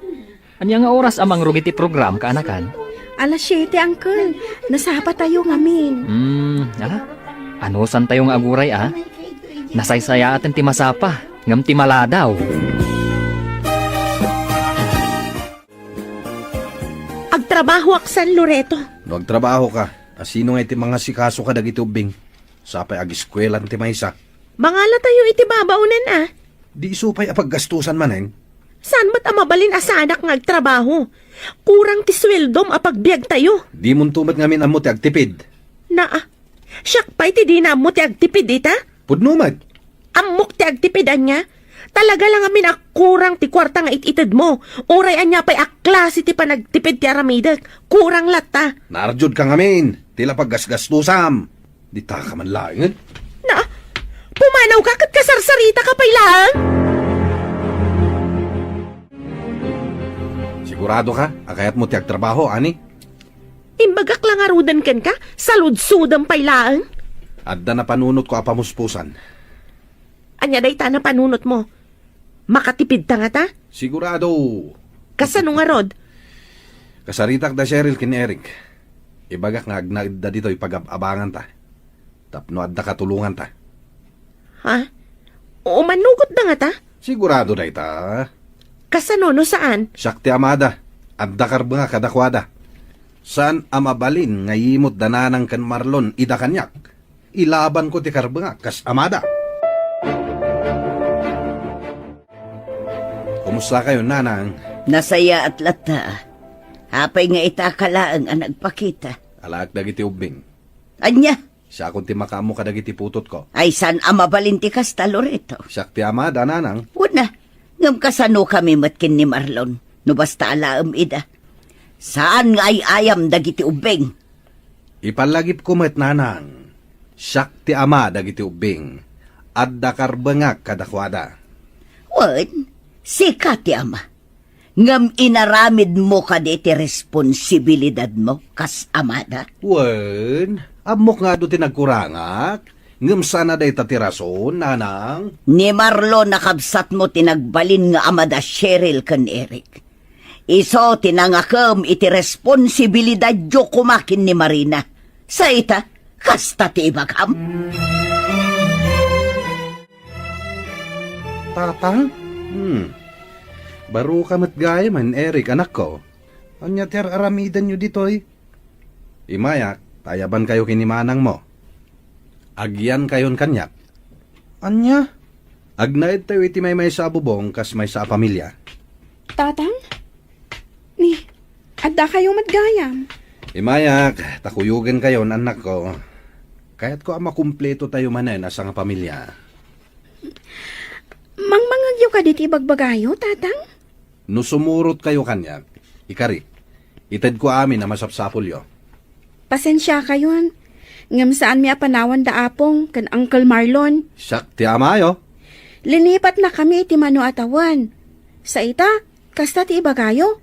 Anya nga oras amang rugiti program kaanakan? Alas 7, Uncle. Nasapa tayo ngamin. Ano san tayong aguray, Nasaysaya atin ti masapa. Ngam ti maladaw. Agtrabaho ak San Loreto. Nagtrabaho ka. Asino nga iti mga sikaso ka dagiti ubing. Sapay ag-eskwelan ti maysa. Mangala tayo iti babaunan ah. Di isupay apaggastusan manen. Saan ba't amabalin asanak nga agtrabaho? Kurang ti sweldom apagbiag tayo. Di mun tumat ngamin amo ti agtipid. Na siyak pa iti di na mo ti agtipid ita? Pudnumat. Amok ti agtipidan niya. Talaga lang amin kurang ti kwarta nga ititid mo. Oray anya pa'y klase ti panagtipid ti aramidak. Kurang lata. Narjud ka ngamin. Tila paggasgastusam. Di ta ka man laing. Na, pumanaw ka kat kasarsarita ka pa'y lang. Sigurado ka? Akayat mo ti agtrabaho, ani? Imbagak lang arudan ken ka, saludsudang pa'y lang. Adda na panunot ko apamuspusan. Anya day ta na panunot mo. Makatipid ta nga ta? Sigurado. Kasano nga rod? Kasaritak da Cheryl kin Eric. Ibagak nga agnaid da dito ipag-abangan ta. Tapno adda katulungan ta. Ha? O manugot na nga ta? Sigurado da ita. Kasano no saan? Sakti amada. Adda karbanga kadakwada. Saan amabalin nga yimot dananang kan Marlon ida kanyak. Ilaban ko ti karbanga kas amada. Kumusta kayo, nanang? Nasaya at lata. Hapay nga itakalaang ang nagpakita. Alaak dagiti ubing. Anya, Siya kung ti makamo kadagiti putot ko. ay san amabalinti kas talorito. Siya ti amada, nanang. Una, ngam kasano kami matkin ni Marlon. No basta alaam ida. Saan nga ay ayam dagiti ubeng? Ipalagip ko met, nanang. Siya ti ama dagiti ubing. Adda karbangak kadakwada. Wan, sika ti ama. Ngam inaramid mo kaditi responsibilidad mo kas amada. Wen, amok nga do ti nagkurangak. Ngam sana day tatirason, nanang. Ni Marlon nakabsat mo tinagbalin nga amada Cheryl kan Eric. Iso tinangakam iti responsibilidad jo kumakin ni Marina. Sa ita, kasta ti ibagam. Tatang? Baro ka matgaya man, Eric, anak ko. Anya ter aramidan nyo ditoy. Imayak, tayaban kayo kinimanang mo. Agyan kayon kanyak. Anya? Agnaid tayo iti may sa bubong kas may sa pamilya. Tatang? Ni, adda kayo matgayam. Imayak, takuyugan kayon, anak ko. Kaya't ko makumpleto tayo manen asa nga pamilya. Mangmangagyo ka diti bagbagayo, tatang? No sumurot kayo kanyak, ikari, ited ko amin na masapsapulyo. Pasensya kayon. Ngam saan mi apanawan da apong kan Uncle Marlon. Siyak ti amayo. Linipat na kami iti Mano Atawan. Sa ita, kasta ti ibagayo.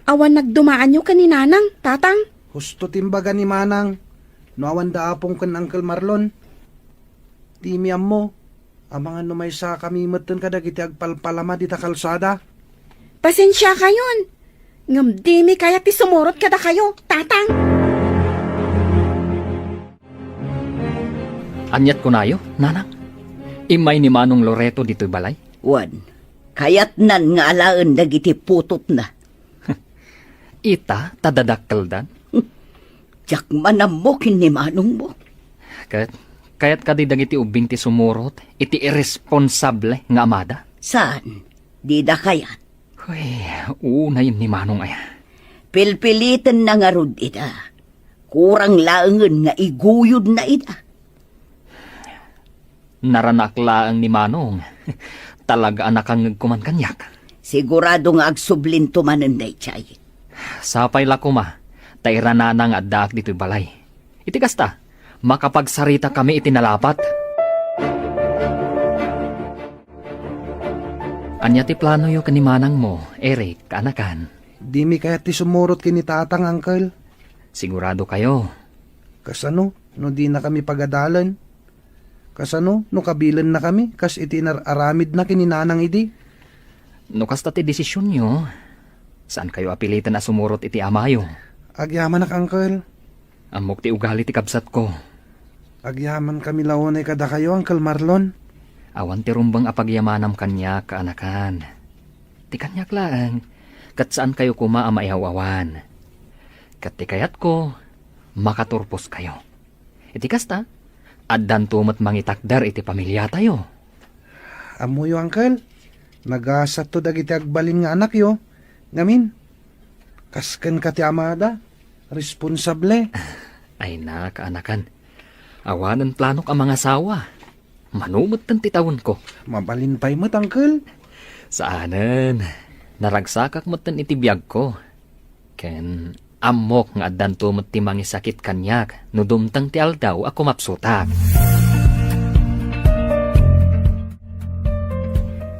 Awan nagdumaan nyo kaninanang, tatang. Husto timbaga ni Manang. No awan da apong kan Uncle Marlon. Di miyam mo. Amang ano may sa kami matan kadagiti agpalpalama di ta kalsada. Pasensya kayon. Ngam di mi kaya ti sumurot kada kayo, tatang. Anyat ko nayo, nanang. Imay ni Manong Loreto dito'y balay. Wan, kayat nan nga alaan dagiti putot na. Ita, tadadakkel dan. Tiyak manamokin ni manong mo. Kaya't kadidag iti ubing ti sumurot, iti irresponsable nga amada. Saan? Di da kayat. Uy, unay ni Manong aya. Pilpilitan na nga rod ida. Kurang laangan nga iguyod na ida. Naranakla ang ni Manong. Talaga anak ang kuman kanyak. Sigurado nga agsublin tumanan day chay. Sapay la kuma, tairana nga addaak dito'y balay. Iti kasta, makapagsarita kami itinalapat. Anya ti plano yo kanimanang mo, Eric, kaanakan. Di mi kaya ti sumurot kini tatang, Uncle. Sigurado kayo. Kasano? No di na kami pagadalan. Kasano? No kabilan na kami. Kas itinaramid na kininanang idi. No kasta ti desisyon nyo, saan kayo apilitan na sumurot iti amayo? Agyaman nak, Uncle. Amok ti ugali ti kabsat ko. Agyaman kami laonay kada kayo, Uncle Marlon. Awan ti rumbang apagyamanam kanya kaanakan. Ti kanyak lang, kat saan kayo kuma maihawawan. Kat ti kayat ko, makaturpos kayo. Iti kasta, Addan tumot mangitakdar iti pamilya tayo. Amo yo, Uncle. Nagasat to dagiti agbalin nga anak yo. Ngamin, kasken ka ti amada. Responsable. Ay na, kaanakan. Awanan planok ang mga asawa. Manumot ng titawon ko. Mabalin pa'y mo't, Uncle. Saanan, naragsakak mo't ng itibiyag ko. Ken, amok nga addan tumot ti mangisakit kanyak, no dumtang ti aldaw ako mapsutak.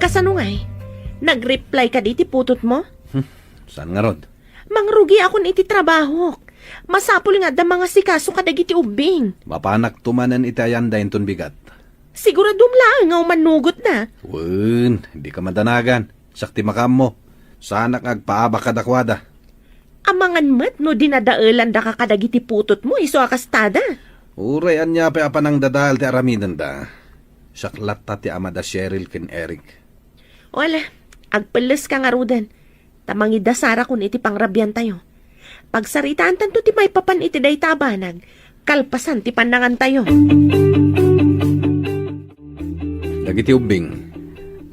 Kasano ngay? Nag-reply ka di ti putot mo? Saan nga rod? Mangrugi ako iti trabaho. Masapul nga da mga sikaso kadagiti ubing. Mapanak tumanan itayan dahin ton bigat. Siguradum lang nga manugot na. Wen, hindi ka madanagan. Sakti makam mo. Sana agpaaba kadakwada. Amangan met no dinadaalan da ka kadagiti putot mo iso akastada. Urayan niya pa apanang dadal ti aramidan da. Saklat ta ti amada Cheryl ken Eric. Wala, agpeles ka nga rudan. Tamangida sara kun iti pangrabyan tayo. Pagsaritaan tanto ti may papan iti day tabanag. Kalpasan ti panangan tayo. Dagiti ubing.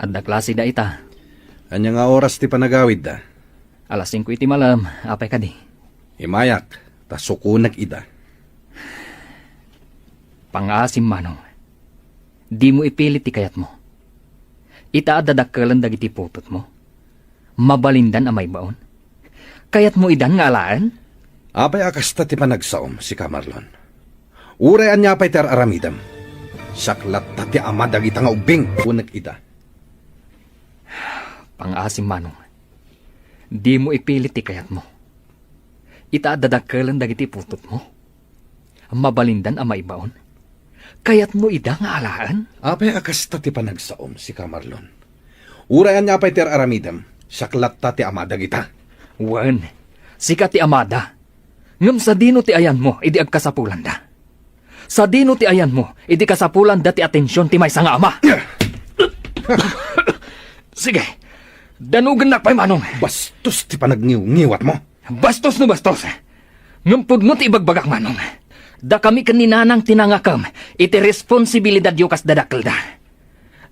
Adda klase da ita. Anya nga oras ti panagawid da. Alas 5 iti malam, apay ka di. Imayak, ta sukunag ida. Pangasim manong. Di mo ipilit ti kayat mo. Ita adadakkelan dagiti putot mo. Mabalindan amay baon. Kayat mo idan nga alaan? Apay akasta ti panagsaom si Kamarlon. Urayan niya pa'y ter aramidam. Saklat ta ti ama dagita nga ubing. Kunag ida. Pangasim manong. Di mo ipilit ti kayat mo. Ita adadakkelan dagiti putot mo. Mabalindan amay baon. Kayat mo ida nga alaan? Apay akasta ti panagsaom si Kamarlon. Urayan niya pa'y ter aramidam. Saklat ta ti ama dagita. Wan, sikat ti amada. Ngam sa dino ti ayan mo, idi agkasapulan da. Sa dino ti ayan mo, idi kasapulan da ti atensyon ti may nga ama. Sige, danugan na pa'y manong. Bastos ti panagniw-ngiwat mo. Bastos no bastos. Ngam pudno ti ibagbagak manong. Da kami kaninanang tinangakam, iti responsibilidad yu kas dadakil da.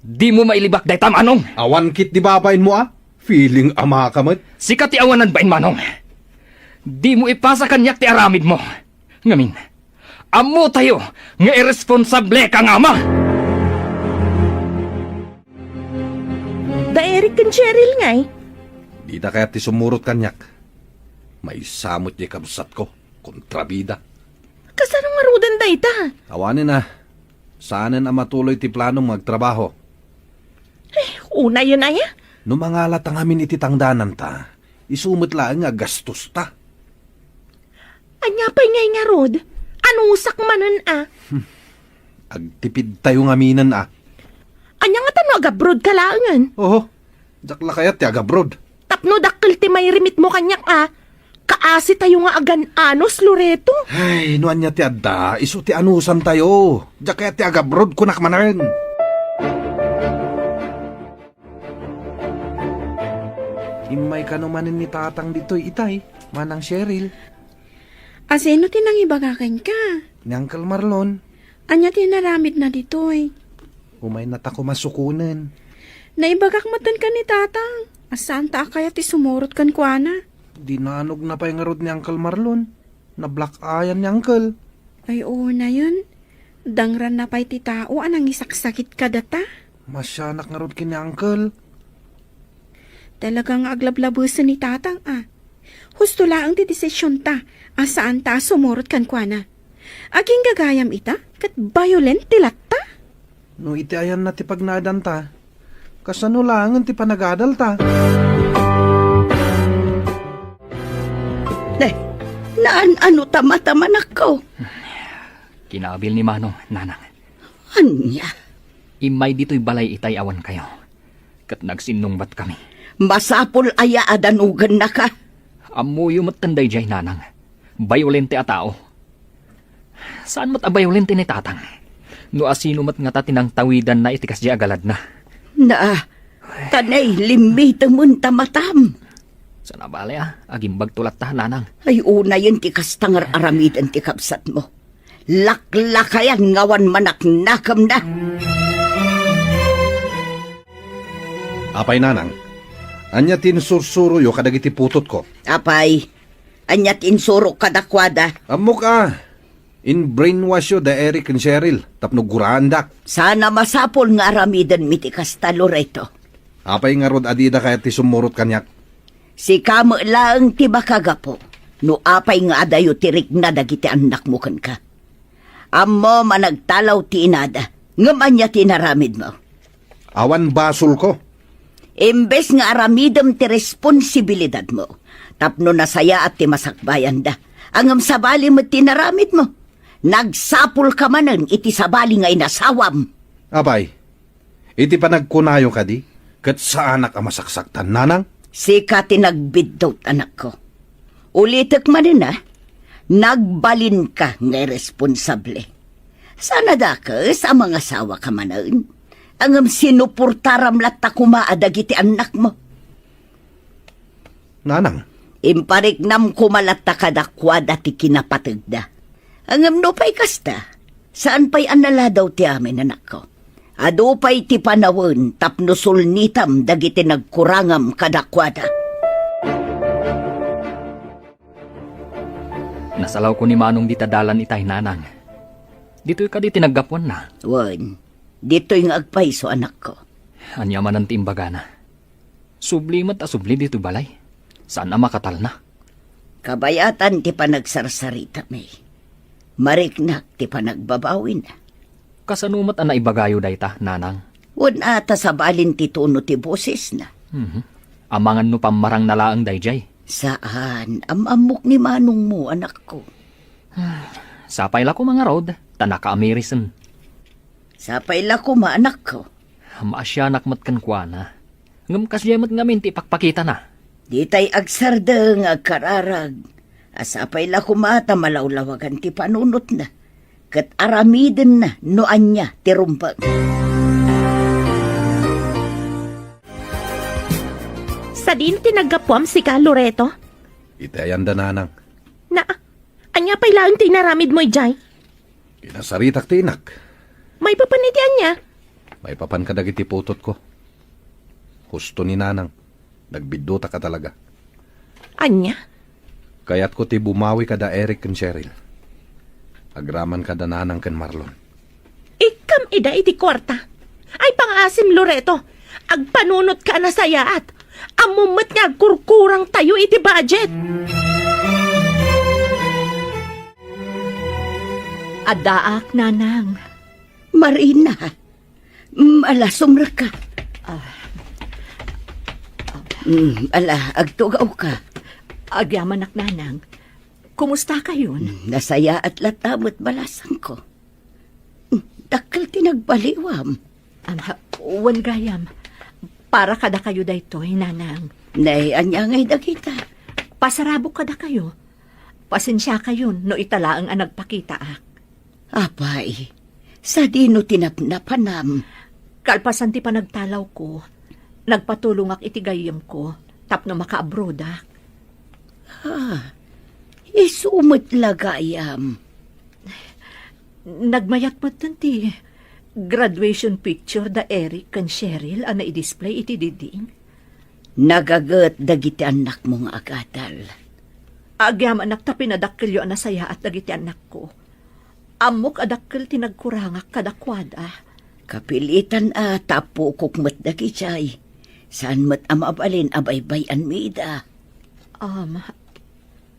Di mo mailibak day tamanong. Awan kit di babain mo ah. Feeling ama ka mo't. Sikat ti awanan bain manong. Di mo ipasa kanyak ti aramid mo. Ngamin, amo tayo nga irresponsable kang ama. Da Eric and Cheryl ngay. Di na kaya ti sumurot kanyak. May samot niya kabsat ko. Kontrabida. Kasano nga rudan da ita? Awanin na. Sana na matuloy ti planong magtrabaho. Una yun aya. No mga latang amin iti tangdanan ta, isumot lang nga gastos ta. Anya pa'y ngay nga rod. Anusak manan ah. Agtipid tayo ngaminan ah. Anya nga tano agabroad ka laangan. Oho, jakla kaya ti agabrod. Tapno dakkel ti may rimit mo kanyak ah. Kaasi tayo nga agan anos, Loreto. Ay, nuan niya ti adda, iso ti anusan tayo. Jak kaya ti agabrod kunak manan. Imay ka naman ni tatang dito'y itay, manang Cheryl. Asino tinang ibagakan ka? Ni Uncle Marlon, Anya tinaramid na ditoy. umay na ta ko masukunan. Naibagak matan ka ni tatang. Asaan ta kaya ti sumurot kan kuana? Dinanog na pa yung rod ni Uncle Marlon. Na black ayan ni Uncle. Ay oo na yun. Dangran na pa'y ti tao anang isaksakit ka data. Masyanak nga rod kini Uncle. Talagang aglablabusan ni tatang ah. Husto laang ti desisyon ta. Asaan ta sumurot kan kuana? Aging gagayam ita? Kat violent ti latta? No iti ayan na ti pagnadan ta. Kasano lang ti panagadal ta. Naan ano tama-tama ko. Kinabil ni manong, nanang. Anya, Imay dito'y balay itay awan kayo. Kat nagsinungbat kami. masapol aya adanugan na ka. Amuyo matanday jay nanang. Bayolente a tao. Saan mat a bayolente ni tatang? No asino mat nga tatinang tawidan na itikas di agalad na. Na, tanay limitang mun tamatam. Sana bale agimbag tulat ta nanang. Ay una yun ti kastangar aramid ang ti kapsat mo. Laklakayan ngawan manak nakam na. Apay nanang, anya tinsursuro yo kadagiti putot ko. Apay, anyat insuro kadakwada. Amok in brainwash yo da Eric and Cheryl, tapno guraandak. Sana masapol nga aramidan mitikas talo reto. Apay nga rod adida kaya ti sumurot kanyak. Si kamo lang ti bakagapo. No apay nga adayo tirik na dagiti anak mo kan ka. Amo managtalaw ti inada. Ngamanya tinaramid mo. Awan basol ko. Imbes nga aramidam ti responsibilidad mo. Tapno nasaya at ti masakbayan da. Angam sabali mo tinaramid mo. Nagsapul ka manan iti sabali nga inasawam. Apay, iti panagkunayo ka di, kat sa anak ang masaksaktan nanang? Sika tinagbidot anak ko. Ulitek manin nagbalin ka nga responsable. Sana dakas ang mga asawa ka manan. Angam sinupurtaram latta kumaadag iti anak mo. Nanang, Impariknam kumalatta kadakwada ti kinapatagda. Angam no pa'y kasta. Saan pa'y anala daw ti amin anak ko? Ado pa'y ti panawon tapno sulnitam dagiti nagkurangam kadakwada. Nasalaw ko ni Manong ditadalan itay nanang. Dito'y ka di tinaggapuan na. Wan, dito'y nga agpaiso anak ko. Anya man ang timbaga na. Subli mat a subli dito balay. Saan na makatal na? Kabayatan ti panagsarsarita may. Mariknak ti panagbabawin. Kasanumat ang naibagayo dayta, nanang. Wan ata sa balin ti tuno ti boses na. Amangan no pamarang nalaang dayjay. Saan? Amamok ni manong mo, anak ko. Sapay la ko mga road, tanaka amerisen. Sapay la ko ma, anak ko. Maasyanak matkan kwa na. Ngam kasyamat ngamin ti pakpakita na. Di tay agsardeng agkararag. Asapay la ko mata malawlawagan ti panunot na. Kat aramiden na noan niya ti rumpag. Sa din tinaggapuam si Ka Loreto? itayan da nanang. Na, anya pa'y laang tinaramid mo ijay? Kinasaritak tinak. May papanitian niya. May papan kadagiti putot ko. Husto ni nanang. Nagbiduta ka talaga. Anya? Kaya't ko ti bumawi kada Eric and Cheryl. Agraman kada nanang ken Marlon. Ikam ida iti kwarta. Ay pangasim Loreto. Agpanunot ka na sayaat. Amumat nga kurkurang tayo iti budget. Adaak, nanang. Marina, ala sumra ka. Ala, agtugaw ka. Agyaman ak, nanang. Kumusta kayon? Nasaya at latamot balasang ko. Dakal tinagbaliwam. Uwan gayam. Para kada kayo daytoy, nanang. Nay, anya ngay dakita. Pasarabok kada kayo. Pasensya kayo no italaang ang nagpakita ak. Apay, sa dino tinapnapanam. Kalpasan ti panagtalaw ko. Nagpatulong ak itigayam ko. Tapno maka-abroad ak. Isumot lagayam. Nagmayat mo ti graduation picture da Eric kan Cheryl ang na-display iti diding. Nagagat dagiti anak mong agatal. Agyam anak ta pinadakkel yo anasaya at dagiti anak ko. Amok adakkel tinagkurangak kadakwada. Kapilitan tapukok mat dagichay. Saan mat amabalin abaybayan mida.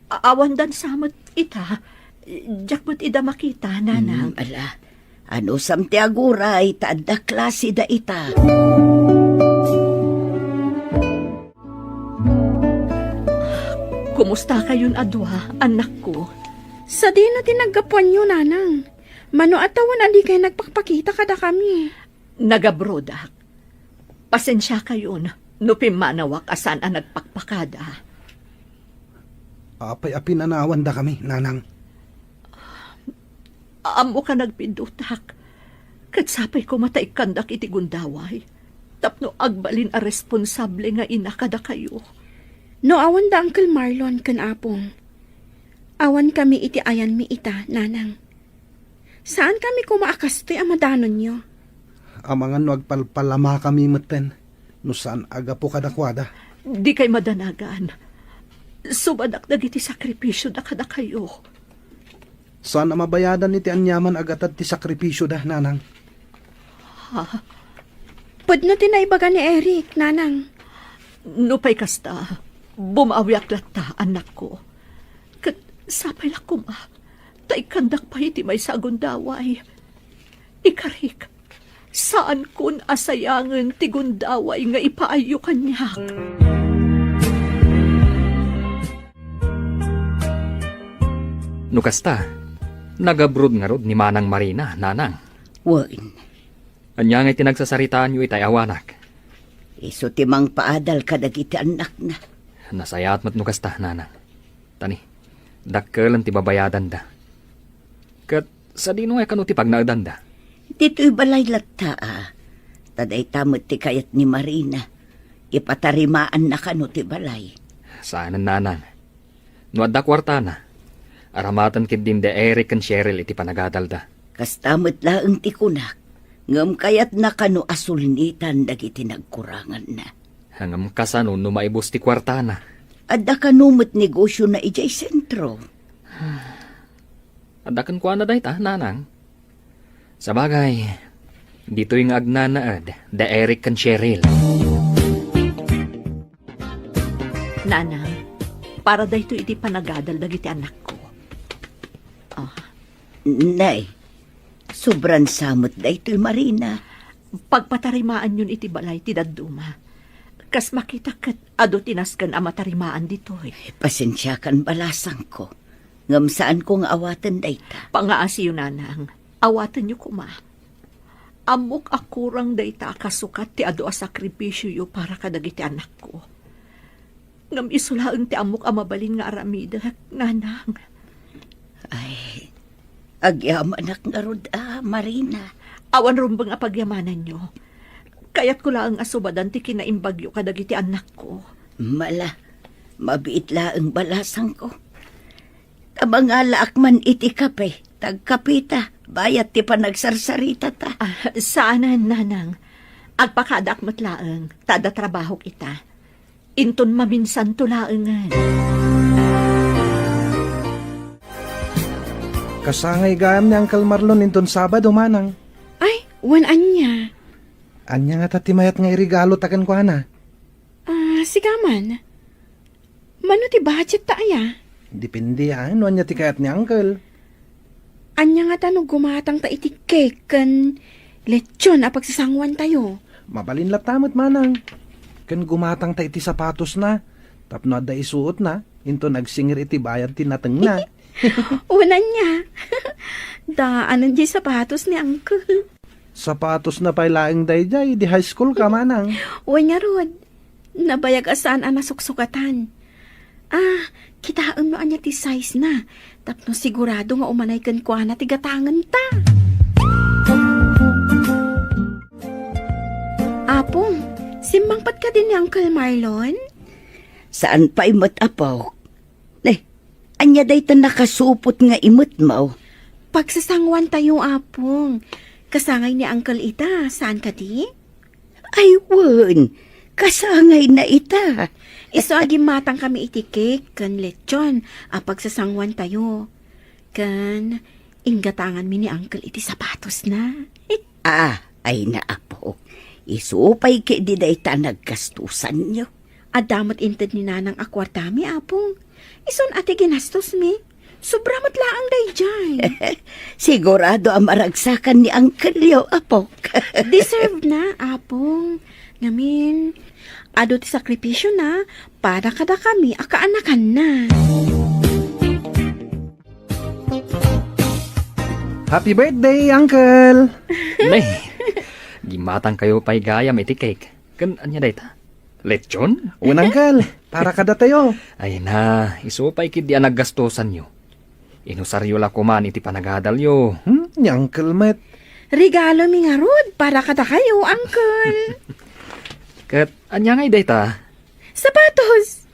Awan dan samot ita. Jakmat ida makita, nanang. Ala, ano samti aguray, taadda klase da ita. Kumusta kayon adwa, anak ko? Sa di na tinaggapuan nyo, nanang. Mano atawan adi kayo nagpakpakita kada kami. Nagabrodak. Pasensya kayon, no pimanawak asan ang nagpakpakada. Apay-api nanawan da kami, nanang. Amo ka nagpindutak. Katsapay ko matay kandak iti gundaway. Tapno agbalin a responsable nga ina kada kayo. No awan da Uncle Marlon kan apong. Awan kami iti ayan mi ita, nanang. Saan kami kumaakas to'y amadanon nyo? Amangan no agpalpalama kami maten. No saan aga po kadakwada. Di kay madanagan. Subadak dagiti sakripisyo da kada kayo. Saan mabayadan iti anyaman agatad ti sakripisyo da, nanang? Pwede na tinaibaga ni Eric, nanang. Nupay kasta, bumawiak lata, anak ko. Kat sapay la kuma, taikandak pa iti may sagundaway. Ikarik, saan kun asayangan ti gundaway nga ipaayo kanya? No kasta, nagabrod nga rod ni Manang Marina, nanang. Wen, Anya nga tinagsasaritaan yu itay awanak. iso timang paadal kadagiti anak na. Nasayat mat no kasta, nanang. Tani, dakkelan ti babayadan da. Kat sa dino nga kanu ti pagnaadan da. Dito'y balay latta Taday tamot ti kayat ni Marina. Ipatarimaan na kano ti balay. Saanan, nanang. No adda kwarta na. Aramatan kid din de Eric and Cheryl iti panagadal da. Kastamot laeng ti kunak. Ngam kayat na kano asulnitan dagiti nagkurangan na. Hangam kasano no maibos ti kwarta na. Adda kanumot negosyo na ijay sentro. Adakan ko na dayta, nanang. Sa bagay, dito yung agnanaad, the Eric and Cheryl. Nanang, para dayto iti panagadal dagiti anak ko. Nay, sobran samot daytoy Marina. Pagpatarimaan yun iti balay ti dadduma. Kas makita kat ado tinaskan a matarimaan ditoy. Pasensya kan balasang ko. Ngam saan kong awatan dayta. Pangaasi yun, nanang. Awatan niyo kuma. Amok akurang dayta kasukat ti ado a sakripisyo yu para kadagiti anak ko. Ngam isulaang ti amok a mabalin nga aramida, nanang. Ay, agyaman anak nga rod Marina. Awan rumbang a pagyamanan nyo. Kaya't ko lang asubadan ti kinaimbagyo kadagiti anak ko. Mala, mabiit laeng balasang ko. Tabangala akman iti kape, tagkapita, bayat ti panagsarsarita ta. Saanan, nanang? Agpakadak matlaeng, tada trabaho kita. Inton maminsan tulaengan. Kasangay gayam ni Uncle Marlon inton Sabado, manang. Ay, wanan niya. Anya nga tatimayat nga irigalo takan ko na. Sigaman. Mano ti budget ta aya? Depende no anya ti kayat ni Uncle. Anya nga tanong gumatang ta iti cake kan lechon a pagsasangwan tayo. Mabalin latamot, manang. Kan gumatang ta iti sapatos na. Tapno ada isuot na. Into nagsingir iti bayad tinateng na. Unan niya. Daanan di sapatos ni Uncle. Sapatos na pay laeng dayjay. Di high school ka, manang. Uwan nga rod. Nabayag asaan ang nasuksukatan. Kitaan mo anya ti size na. Tapno sigurado nga umanay kan kwa na tigatangan ta. Apong, simmangpat ka din ni Uncle Marlon? Saan pa imot apaw? Anya dayta nakasupot nga imot mo. Pagsasangwan tayo, Apong. Kasangay ni Uncle ita. Saan ka di? Ay, wen. Kasangay na ita. Iso agi matang kami iti cake kan lechon. Pagsasangwan tayo. Kan inggatangan mi ni Uncle iti sapatos na. Ay na apo. Isupay ke di dayta nagkastusan nyo. Adamot inted ni nanang akwartami, Apong. Ison ati ginastos mi. Sobramat laang dayjay. Sigurado ang maragsakan ni Uncle Leo, apo. Deserve na, Apong. Ngamin, ado ti sakripisyo na para kada kami akaanakan na. Happy birthday, Uncle! Nay, gimatang kayo pa'y gayam iti cake. Kan anya dayta? Lechon? Un, Uncle, para kada tayo. Ay na, isupay kid di naggastosan nyo. Inusaryo la kuman iti panagadal yo. Ni Uncle Met. Regalo mi nga rod para kada kayo, Uncle. Kat anya ngay dayta? Sapatos!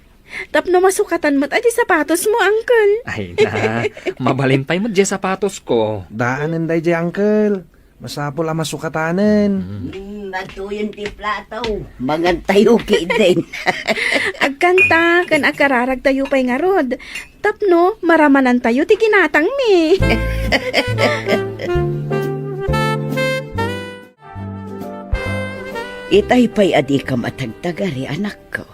Tapno masukatan mo't adi sapatos mo, Uncle. Ay na, mabalintay mo dyan sapatos ko. Daanan day jay, uncle. Masapol ang masukatanan. Matuyon ti plataw. Mga tayo din. Agkanta, kan akararag tayo pa'y nga rod. Tapno, maramanan tayo ti kinatang mi. Itay pa'y adi ka matagtagari, anak ko.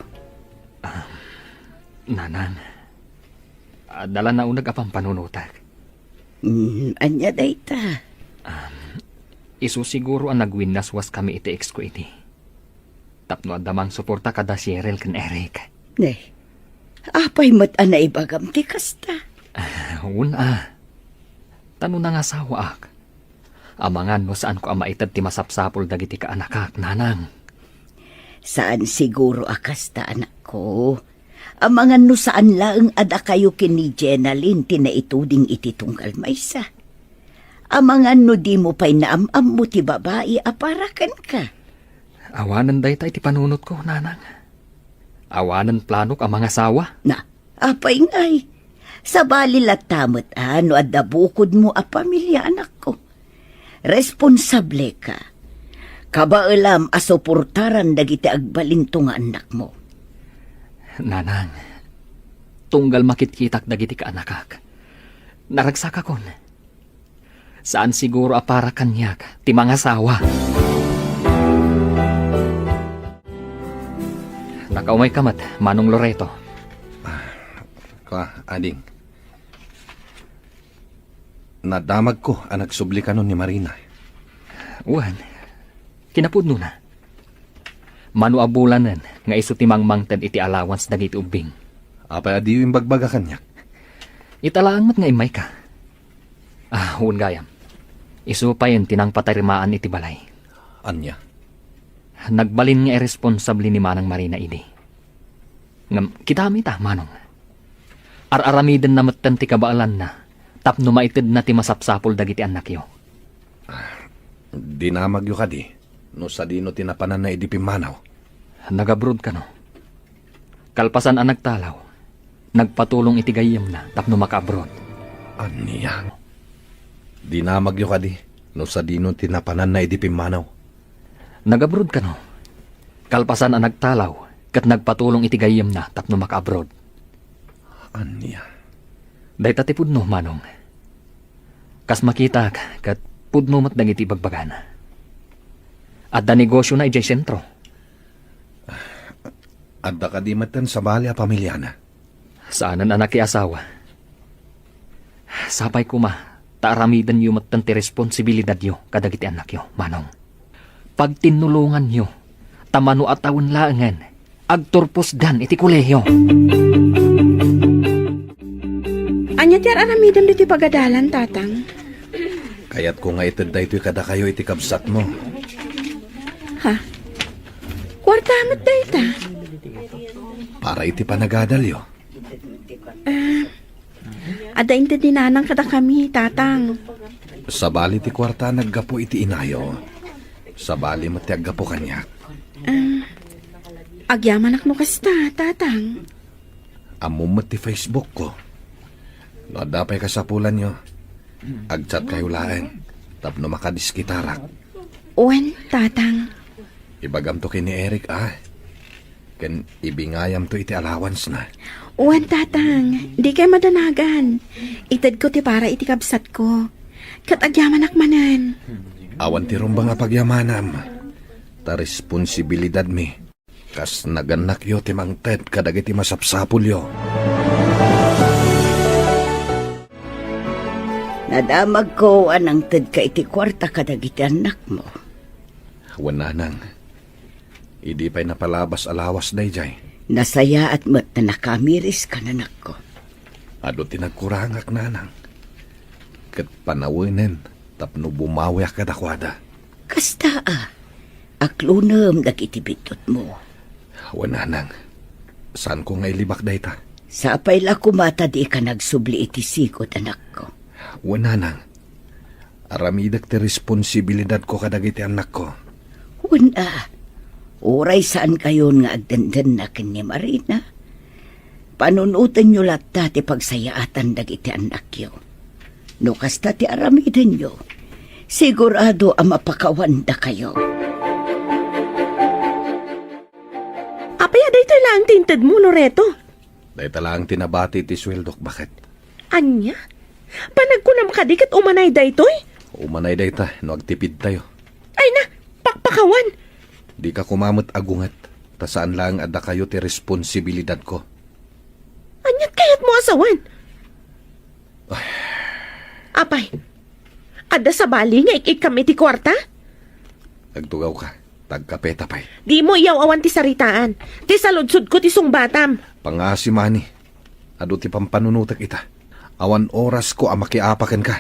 Nanang, dala na unag apang panunutak. Anya dayta. Isu siguro ang nagwinaswas kami iti ex ko iti. Tapno adamang suporta kada si Erel ken Eric. Ne, apay mat anay bagam ti kasta. Una, tanong na nga sawa ak. Amangan no saan ko ang maitad ti masapsapol dagiti kaanakak, nanang. Saan siguro akasta, anak ko? Amangan no saan laeng ada kayo kini Jenalyn tinaituding iti tungkal maysa. Amangan no di mo pa'y naamam mo ti babae aparakan ka. Awanan day tayo ti panunot ko, nanang. Awanan planok ang mga sawa. Na, apay ngay. Sa bali latamot no adda bukod mo a pamilya, anak ko. Responsable ka. Kabaalam asuportaran dagiti agbalinto nga anak mo. Nanang, tunggal makitkitak dagiti kaanakak. Naragsak akon. Saan siguro apara kanyak ti mga sawa. Nakaumay kamat, Manong Loreto. Ka, ading. Nadamag ko ang nagsubli ka nun ni Marina. Uwan, kinapudno na. Manuabulanan nga iso ti mangmangten iti allowance dagiti ubing. Apay adi yung bagbaga kanyak. Italaang mat nga imay ka. Uwan gayam. Iso pa yun tinang patarimaan iti balay. Anya. Nagbalin nga irresponsable ni Manang Marina idi. Ngam, kita amita, Manong. Ar-aramiden na matan ti kabaalan na. Tapno maitid na ti masapsapol dagiti anak yo. Dinamag yu kadi. No sa dino tinapanan na idipimanaw. Nagabroad ka no. Kalpasan ang nagtalaw. Nagpatulong iti gayam na tapno maka-abroad. Anya. Dinamag yu kadi. No sa dino tinapanan na idipimanaw. Nagabroad ka no. Kalpasan ang nagtalaw. Kat nagpatulong iti gayam na tapno maka-abroad. Anya. Day tati pudno, Manong. Kas makita kat pudno mat dagiti bagbagana. At da negosyo na ijay sentro. Adda ka di matan sa bali a pamilyana. Saanan anak ki asawa. Sapay kuma, taaramidan yu matan ti responsibilidad yo kadagiti anak yo, Manong. Pag tinulungan yo, tamano at tawon laangan, agturpos dan iti kolehiyo. Anya ti aramidam diti pagadalan, tatang. Kaya't ko nga itad da ito'y kada kayo iti kabsat mo. Ha? Kwarta mo't dayta. Para iti panagadalyo. Ada inte dinanang kada kami, tatang. Sa bali ti kwarta naggapo iti inayo. Sa bali mati aggapo kanyak. Agyaman akno kasta, tatang. Amumot ti Facebook ko. No, dapay kasapulan nyo. Agchat kayo laeng. Tapno makadiskitarak. Uwan, tatang. Ibagam to kini Eric, Ken ibingayam to iti allowance na. Uwan, tatang. Di kay madanagan. Itad ko ti para iti kabsat ko. Kat agyaman akmanan. Awan ti rumba nga pagyamanam. Ta responsibilidad mi. Kas naganak yo ti mangted kadagiti masapsapul yo. Nadamag ko anang ted ka iti kwarta kadagiti anak mo. Wananang. Idi pa'y napalabas alawas dayjay. Nasaya at mat na nakamiris ka nanak ko. Ado tinagkurangak nanang. Kat panawinen tapno bumawi ka dakwada. Kasta aklunam dagiti bitot mo. Wananang. Saan ko nga ilibak dayta? Sa apay la kumata di ka nagsubli iti sikot anak ko. Wananang. Aramidak ti responsibilidad ko kadagiti anak ko. Una, oray saan kayon nga agdandan na ni Marina. Panunutan nyo lata ti pagsayaatan dagiti anak yo. No kasta ti aramidan nyo, sigurado ang mapakawanda kayo. Apay, dito lang tinted mo, Loreto. Dahil talang tinabati ti sweldok, bakit? Anya? Panagkunam ka di kat umanay daytoy? Umanay day ta, no agtipid tayo. Ay na, pakpakawan. Di ka kumamot agungat, ta saan lang ada kayo ti responsibilidad ko. Anyat kayat mo asawan? Apay, ada sa bali nga ikik kami ti kwarta? Nagtugaw ka, tagkapeta pa'y. Di mo iyaw awan ti saritaan. Ti saludsud ko ti sungbatam. Pangasimani, ado ti pampanunutak ita. Awan oras ko ang makiapakan ka.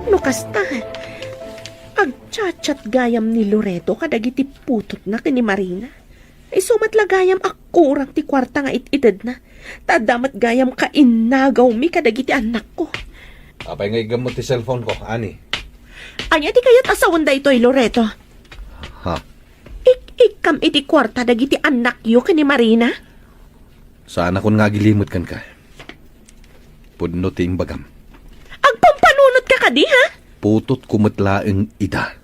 No kasta, agchat-chat gayam ni Loreto kadagiti putot na kini Marina. Ay sumatla gayam akurang ti kwarta nga it-ited na. Tadamat gayam ka inagaw mi kadagiti anak ko. Apay nga igamot ti cellphone ko, ani. Anya ti kayat asawan da ito'y Loreto. Ha? Ikam iti kwarta dagiti anak yo kini Marina. Saan akong nga gilimot kan ka? Pudno ti imbagam. Agpampanunot ka kadi ha? Putot kumutlaeng ida.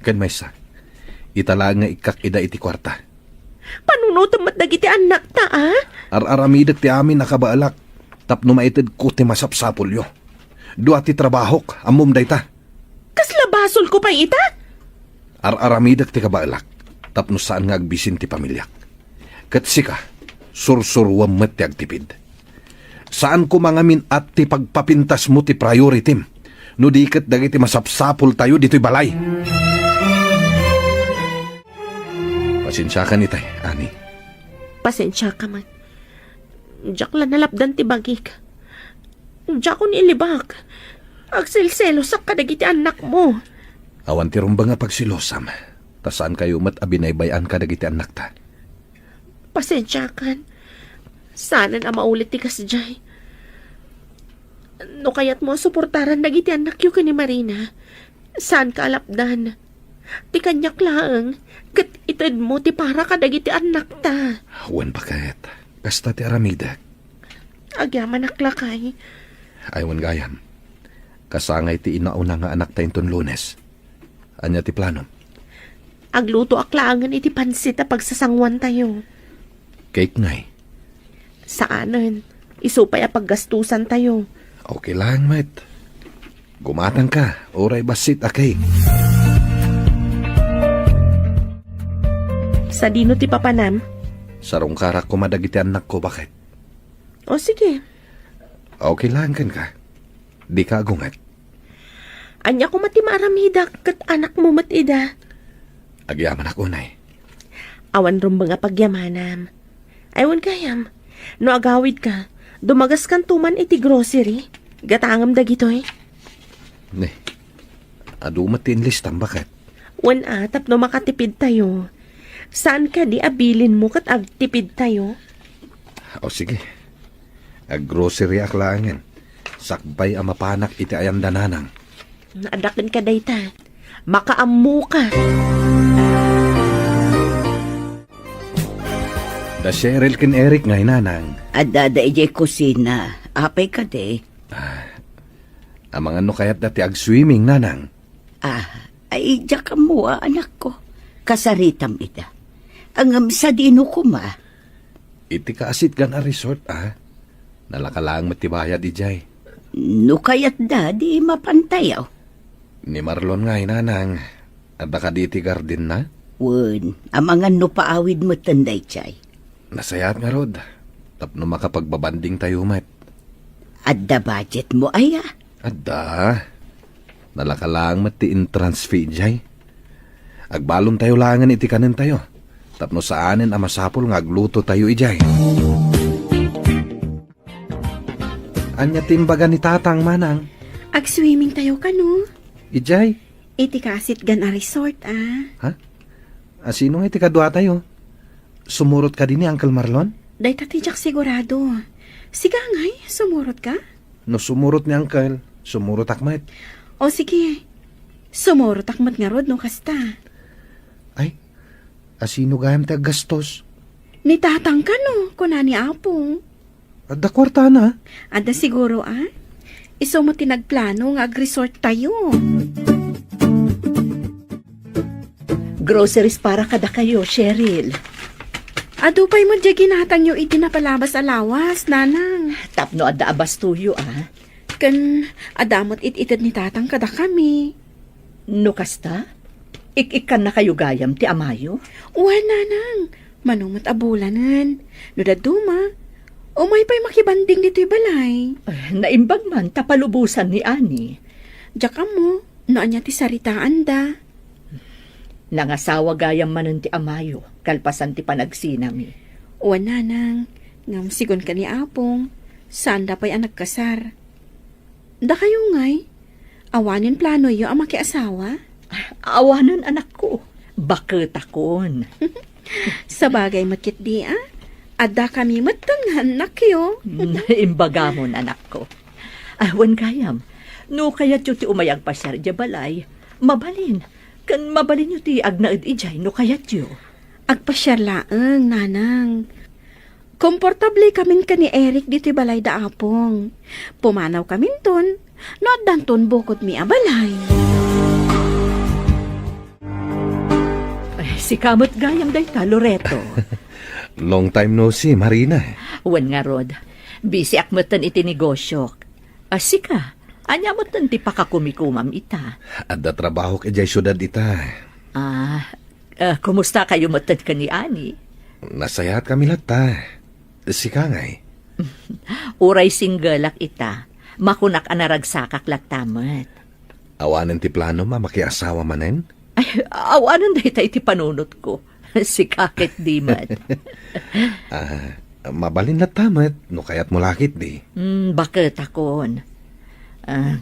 Kan may sa. Itala nga ikak ida iti kwarta. Panunutom mat dagiti anak ta ha? Ar-aramidak ti amin nakabaalak. Tapno maited ko ti masapsapol yo. Dua ti trabahok, amom day ta. Kasla basol ko pa ita? Ar-aramidak ti kabaalak. Tapno saan nga agbisin ti pamilyak. Katsika, sursurwam met ti agtipid. Saan ko mangamin at ti pagpapintas mo ti priority? No di kat dagiti masapsapol tayo dito'y balay. Pasensya ka ni tay, ani. Pasensya ka man. Diyak lang nalapdan ti bagik. Diyak ko nilibak. Agsilselo sa kadagiti anak mo. Awan ti rumba nga pagsilosam. Tasaan kayo mat abinaybayan ka dagiti anak ta. Pasensya kan. Sana na maulit ti kasjay. No kayat mo suportaran dagiti anak yu ni Marina. Saan ka alapdan? Ti kanyak laang. Kat itad mo ti para ka dagiti anak ta. Wan bakit. Kasta ti aramidak. Agyaman aklakay. Aywan gayam. Kasangay ti inauna nga anak ta inton Lunes. Anya ti plano? Agluto aklaangan iti pansit a pagsasangwan tayo. Cake ngay. Saanan? Isupay a paggastusan tayo. Okay lang, mate. Gumatang ka. Oray basit a cake. Sa dino ti papanam? Sarong karak ko madagiti anak ko, bakit? O sige. Okay lang kan ka. Di ka agungat. Anya ko mati maaramida kat anak mo matida. Agyaman ako, nay. Awan rumba nga pagyamanam. Aywan kayam. No agawid ka, dumagas kan tuman iti grocery. Gatangam dagitoy. Ne. Adumat ti enlistan, bakit? Wan atap no makatipid tayo. Saan ka di abilin mo kat agtipid tayo? O sige. Ag-grocery aklaangan. Sakbay ang mapanak iti ayan dananang. Naadakan ka dayta. Makaamu ka. Da Cheryl ken Eric ngay nanang. Adada ijay kusina, apay ka de. Ang mga no kayat dati ag-swimming nanang. Ay ija ka mo anak ko. Kasaritam ida. Ang sa dino ko ma. Iti kaasit gan a resort, Nalakalang matibaya di jay. No kayat da, di mapantayaw. Ni Marlon ngay nanang. Adda ka diti garden na? Wen, ang mga no paawid mo tanday chay. Nasayat nga rod. Tapno makapagbabanding tayo, mat. Adda budget mo aya. Adda. Nalakalang mati entrance fee jay. Agbalon tayo langan iti kanin tayo. Tapno saanin ang masapol nga agluto tayo ijay. Anya timbaga ni tatang manang. Ag-swimming tayo ka no? Ijay. Iti kasit gan a resort Sino nga iti kadwa tayo? Sumurot ka din ni Uncle Marlon? Day tatijak sigurado. Siga ngay, sumurot ka? No sumurot ni Uncle, sumurot akmat. O sige, sumurot akmat nga rod no kasta. Ay, Asino gayam ti gastos? Ni tatang ka no, kuna ni Apong. Adda kwarta na. Ada siguro Iso mo tinagplano nga ag-resort tayo. Groceries para kada kayo, Cheryl. Ado pa'y mo dya ginatang yung itinapalabas alawas, nanang. Tapno adda abas tuyo, Kan adamot ititid ni tatang kada kami. No kasta? Ik-ikan na kayo gayam ti amayo? Uwan, nanang. Manumot abulanan. No daduma. Umay pa'y makibanding dito'y balay. Naimbag man tapalubusan ni Ani. Diyak mo, noon niya ti saritaan da. Nangasawa gayam manon ti amayo, kalpasan ti panagsinami. Uwan, nanang. Ngam sigon ka ni Apong. Saan da pa'y ang nagkasar? Da kayo ngay. Awanin plano yo ang makiasawa? Awanan anak ko, bakit akon. Sa bagay makit di Ada kami matangan na kayo. Imbagamon anak ko. Awan gayam, no kaya ti umayag pa siya di balay, mabalin. Kan mabalin yu ti agnaid ijay no kaya tiyo. Agpasyar laeng, nanang. Komportable kaming ka ni Eric dito balay da Apong. Pumanaw kamin ton, no danton bukod mi abalay. Si kamot gayam day ka, Loreto. Long time no see, Marina. Wan nga rod, busy akmatan iti negosyo. Asika, anya motan ti pakakumikumam ita. Adda trabaho ka jay syudad ita. Kumusta kayo motan ka ni Ani? Nasayat kami lata. Sika ngay. Uray singgalak ita, makunak anaragsakak lagtamat. Awanan ti plano makiasawa manen? Ay, awanan day tayo iti panunot ko. Si kakit di mat. Mabalin na tamat, no kayat mo lakit di. Bakit akon?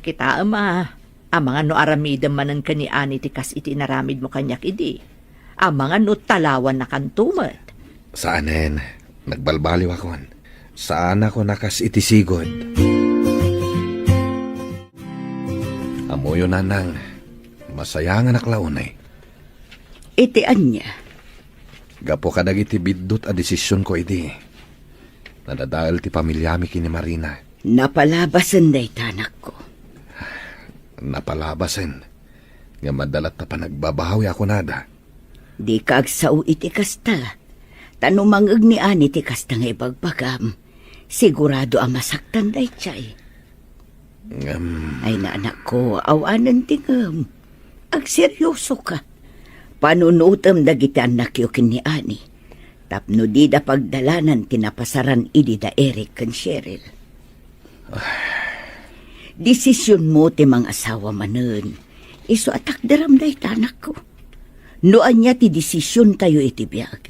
Kita ang mga no aramidam manan ka ni Ani tikas iti naramid mo kanyak idi. Ang mga no talawan na kantumat. Saanen, nagbalbaliw akon. Saan ako nakas itisigod? Amoyo nanang, masayangan aklaunay. Iti anya. Gapo kadag iti biddot a desisyon ko idi. Nadadaal ti pamilyami kini Marina. Napalabasan day tanak ko. Napalabasin. Nga madalat na panagbabahawi ako nada. Di ka agsao iti kasta. Tanumangag ni Ani ti kasta nga ibagbagam. Sigurado ang masaktan day chay. Ay na anak ko, awanan tingam. Agseryoso ka. Panunutam dagiti anak yo kin ni Ani. Tapno di da pagdalanan tinapasaran idi da Eric kan Cheryl. Desisyon mo ti mga asawa manen. Iso atak daram day tanak ko. Noan niya ti desisyon tayo iti biyag.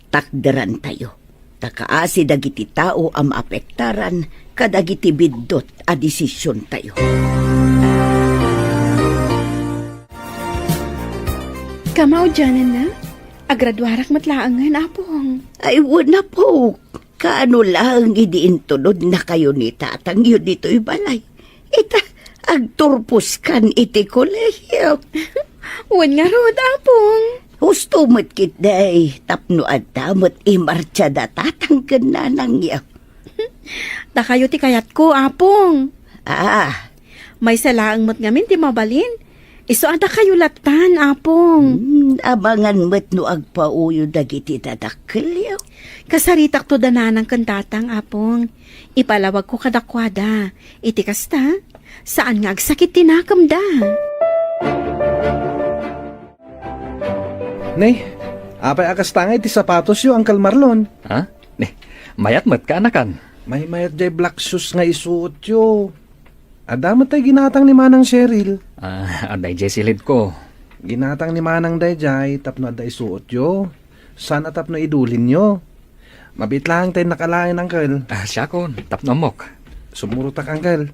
Takdaran tayo. Takaasi dagiti tao am apektaran kadagiti biddot a desisyon tayo. Kamaw dyanan na? Agradwarak matlaangan, Apong. Ay, wala po. Kaano lang idiintulod na kayo ni tatang yun dito'y balay. Ita, agturpos kan iti kolehiyo. Wan nga rod, Apong. Husto mo't kitday, tapno at damot imarcha da tatang gananang yaw. Da kayo ti kayat ko, Apong. May salaang mo't ngamin ti mabalin. Iso ada kayo latan, Apong. Abangan mo't no agpauyo dagiti dadakkel yaw. Kasaritak to dananang kantatang, Apong. Ipalawag ko kadakwada. Iti kasta, saan nga agsakit tinakam da? Nay, apay akas tangay ti sapatos yo, Uncle Marlon. Ha? Mayat mat ka anakan. May mayat jay black shoes nga isuot yo. Adamat tay ginatang ni Manang Cheryl. Aday jay silid ko. Ginatang ni Manang Dayjay, tapno aday suot yo. Sana tapno idulin yo. Mabitlang tayo nakalain, Uncle. Siya ko, tapno mok. Sumurutak, Uncle.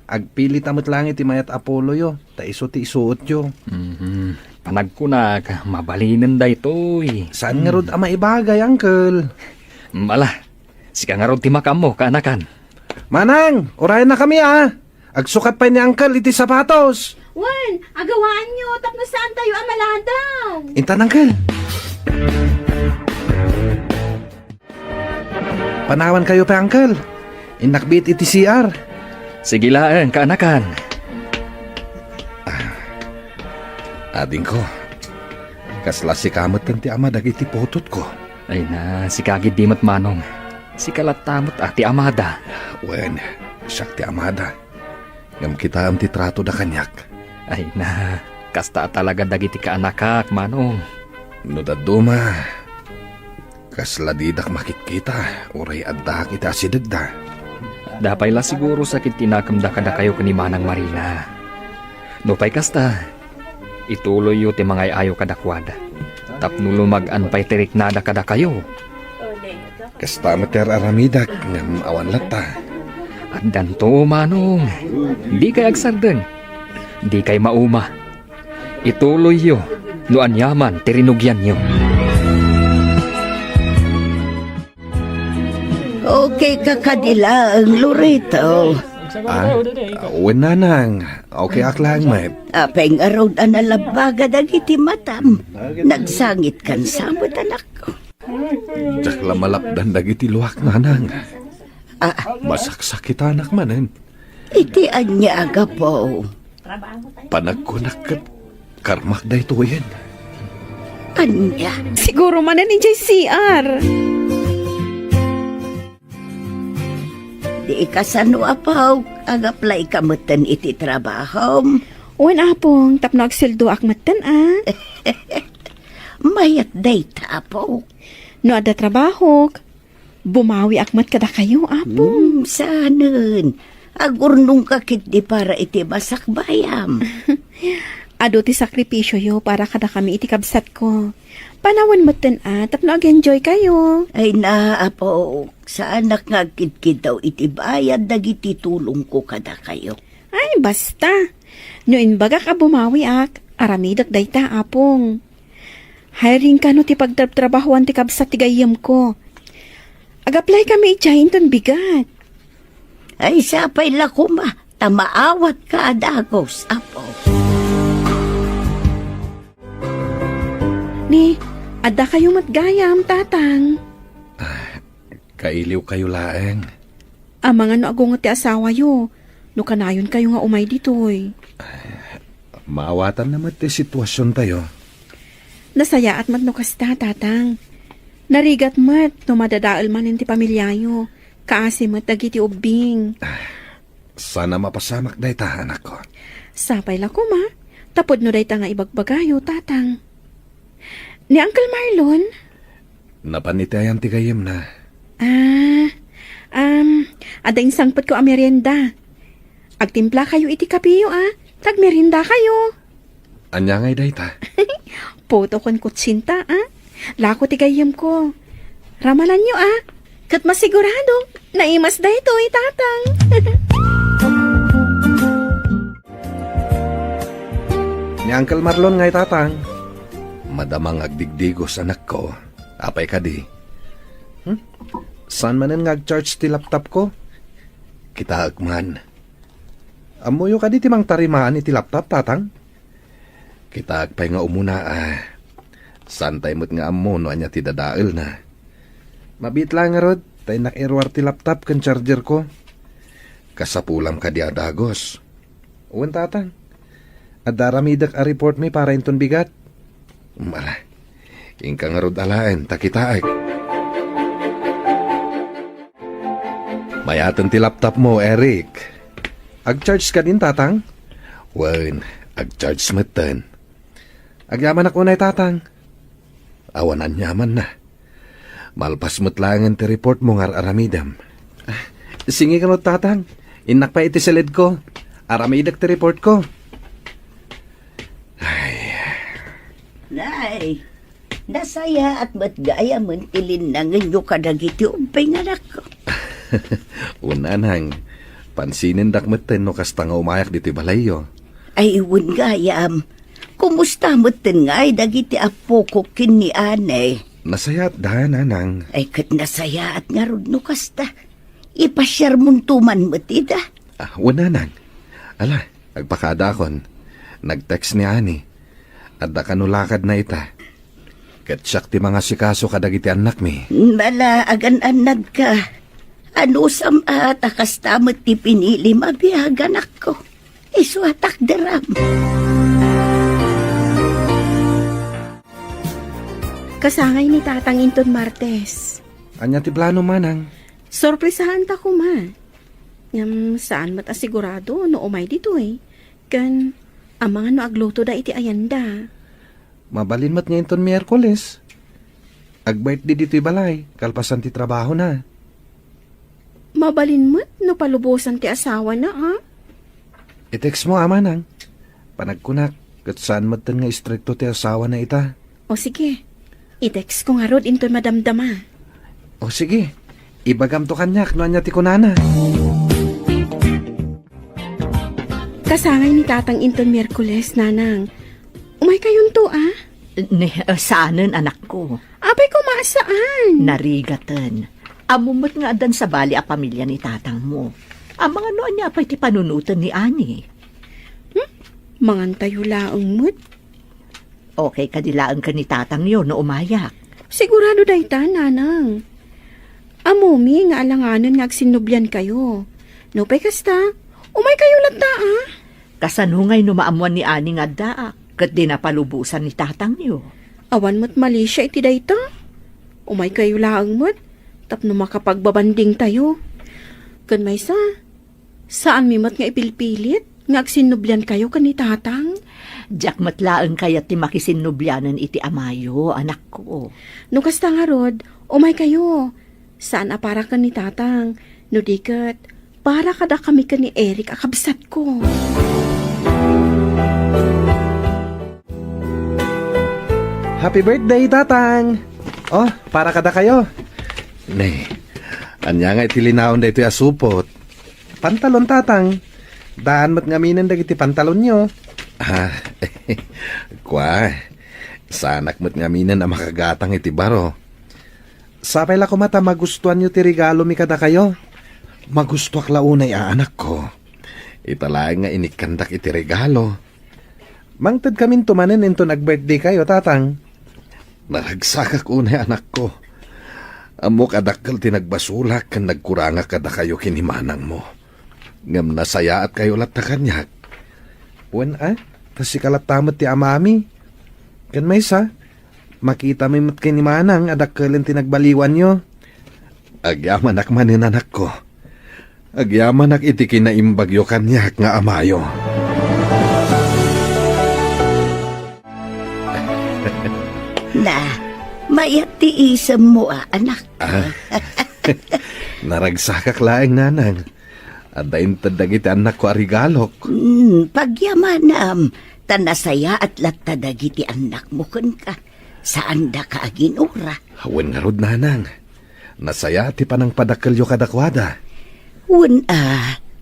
Agpilit amot lang iti mayat Apollo yo. Ta iso ti isuot yo. Panagkunak, mabalinin da ito'y. Saan nga rod ama ibagay, Uncle? Mala, sika nga rod ti makamo, kaanakan. Manang, orayan na kami Agsukat pa ni Uncle iti sapatos. Wan, agawaan nyo, tapno saan tayo amaladaw? Intan, Uncle. Panawan kayo pa, Uncle. Inakbit iti CR. Sige laeng, kaanakan. Ading ko, kasla si kamot ti ama dagiti potot ko. Ay na, si kagid dimot manong. Si kalatamot ati amada. Wen, siyak ti amada. Ngam kita am ti trato da kanyak. Ay na, kasta talaga dagiti kaanakak, manong. No daduma, kasla didak makikita, uray adda kita asidagda. Dapay la siguro sakit tinakamda kada kayo kani Manang Marina. No pay kasta, ituloy yu ti mga ayaw kadakwada. Tapno lumag-an pay tirik nada kada kayo. Kasta mater aramidak, ngam awan lata. At danto manong, di kay agsardeng, di kay mauma. Ituloy yu, no anyaman tirinugyan yu. Okay ka kadila ang Lorito. Wen nanang, okay aklang met. Apeng arod analabaga dagiti matam. Nagsangit kan sabot anak ko. Jak lamalapdan dagiti luwak nanang. Ah, Masaksakit anak manen. iti anya aga po. Panagkunak kat karmak da ito yan. Anya. Siguro man na ni JCR. Di kasano apaw, ag-apply ka mutan iti trabaho. Uwan apong, tapno agsildo akmatan Mayat day tapo. No ada trabaho, bumawi akmat kada kayo apong. Sanan. Agurnong kakit di para iti basak bayam. Ado ti sakripisyo yo para kada kami iti kabsat ko. Panawan matan tapno ag-enjoy kayo. Ay naapo, sa anak nga kit daw iti bayad dagiti tulong ko kada kayo. Ay, basta. No inbaga ka bumawi aramidak dayta apong. Hiring ka no ti pagtrabahuan ti kabsat ti gayam ko. Ag-apply kami ityahin bigat. Ay sapay lakuma, tamaawat ka adagos, apo. Ni, ada kayo matgayam, tatang. Kailiw kayo laeng. Mga no agungot ti asawa yo. No kanayon kayo nga umay ditoy. Maawatan naman ti sitwasyon tayo. Nasaya at matnukasta, tatang. Narigat mat, no madadaal man ti pamilyayo. Kaasi mat dagiti ubing. Sana mapasamak day ta, anak ko. Sapay la kuma. Tapod no dayta nga ibagbagayo, tatang. Ni Uncle Marlon? Napanitayan ti kayem na. Ading sangpot ko ang merienda. Agtimpla kayo iti kapiyo, Tagmerienda kayo. Anya ngay day ta? Poto kon kutsinta, Lako ti gayem ko. Ramalan nyo, Kat masigurado, naimas da ito, tatang. Ni Uncle Marlon ngay tatang. Madamang agdigdigos anak ko. Apay ka di. Saan manen ngag-charge ti laptop ko? Kita agman. Amuyo ka di timang tarimaan iti laptop, tatang? Kita agpay nga umuna, Santay mo't nga amo no anya ti dadael na. Mabit lang nga rod, tay nakirwar ti laptop kan charger ko. Kasapulam ka di adagos. Uwan tatang. Adaramidak a report mi para inton bigat. Mala, ingka nga rod alaen, takitaag. Mayatan ti laptop mo, Eric. Ag-charge ka din, tatang? Wan, ag-charge matan. Agyaman ako na, tatang. Awanan yaman na. Malpas mo't langan ti report mo ngar aramidam. Singi ka no, tatang. Inak pa iti salid ko. Aramidak ti report ko. Nay, nasaya at matgaya man tilinangan nyo kadagiti umpay nga anak ko. Unanang, pansinin dakmeten no kasta nga umayak diti balayo. Ay iwan gayam, kumusta moten nga ay dagiti apo ko kini ane. Nasayat da, nanang. Ay kat nasaya at nga rod no kasta. Ipasyar muntuman matida. Unanang. Ala, agpakada kon. Nag-text ni Ani. At da kanulakad na ita. Katsak ti mga sikaso kadagiti anak mi. Mala agan-anad ka. Ano at akas tamot ti pinili mabiyagan ako. Isuatak daram. Kasangay ni Tatang Inton Martes. Anya ti plano manang? Sorpresahan ta ko ma. Saan mat asigurado no umay dito eh. Kan, amang no agluto da iti ayanda. Mabalin mat ngayon ton Miyerkules. Agbait di dito'y balay, kalpasan ti trabaho na. Mabalin mo't no palubosan ti asawa na ha. I-text mo amanang. Panagkunak, kat saan mat nga istrikto ti asawa na ita. O sige, i-text ko nga rod inton madamdama. O sige, ibagam to kanyak no anya ti kunana. Kasangay ni Tatang Inton Miyerkules, nanang. Umay kayon to ah. Saanan anak ko? Apay ko maasaan. Narigatan. Amumot nga adan sa bali a pamilya ni tatang mo. Ang mga noon niya pa'y ti panunutan ni Ani. Mangantayo laang mo't. Okay kadilaan ka ni tatang yun no umayak. Sigurado dayta, nanang. Amumi nga alanganan nga agsinubyan kayo. No pay kasta, umay kayo lagta ah. Kasanungay no maamuan ni Ani nga daak. Kat di napalubusan ni tatang niyo. Awan mo't mali siya iti dayta. Umay kayo laang mo't. Tapno makapagbabanding tayo. Kan may saan mi mat nga ipilpilit? Nga agsinubyan kayo kan ni tatang? Diyak matlaang kayat ti makisinubyanan iti amayo, anak ko. No kasta nga rod, umay kayo. Saan para kan ni tatang? No dikat, para kada kami kan ni Eric akabsat ko. Happy birthday, tatang! Oh, para kada kayo. Ne, anya nga itilinaon da ito asupot. Pantalon, tatang. Daan mat ngaminan dagiti pantalon nyo. Kwa, sanak mat ngaminan ang makagatang iti baro. Sapay la ko mata magustuhan nyo ti regalo mi kada kayo. Magustuak launay anak ko. Italaang nga inikandak iti regalo. Mangtad kamin tumanen ito nag-birthday kayo, tatang. Naragsakak unay anak ko. Amok adakkel tinagbasulak kan nagkuranga kada kayo kinimanang mo. Ngam nasaya at kayo lat na kanyak. Wen kasi kalatamat ti amami. Kan may makita mi mat kinimanang adakkel tinagbaliwan nyo. Agyaman manin anak ko. Agyaman iti kinaimbagyo kanyak nga amayo. Na, mayat ti isam mo anak. Naragsakak laeng nanang. Adain tadagiti anak ko arigalok. Pagyamanam, tanasaya at latadagiti anak mo kun ka. Saan da ka aginura? Hawen nga rod nanang. Nasaya ti panang padakalyo kadakwada.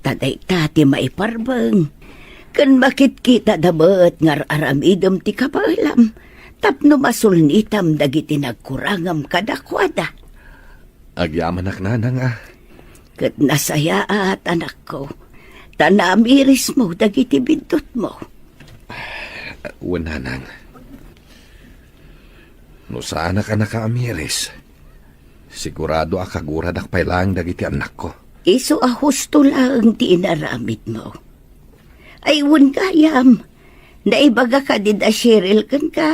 Taday tati maiparbang. Kan makit kita dabat ngar aramidam ti kapalam. Tapno masulnitam dagiti nagkurangam kadakwada. Agyaman nanang Kat nasaya at anak ko. Tanamiris mo dagiti bindot mo. Nanang. No saan ka nakaamiris? Sigurado akagurad akpay lang dagiti anak ko. Iso husto lang ti inaramid mo. Ay gayam. Naibaga ka din Cheryl kan ka.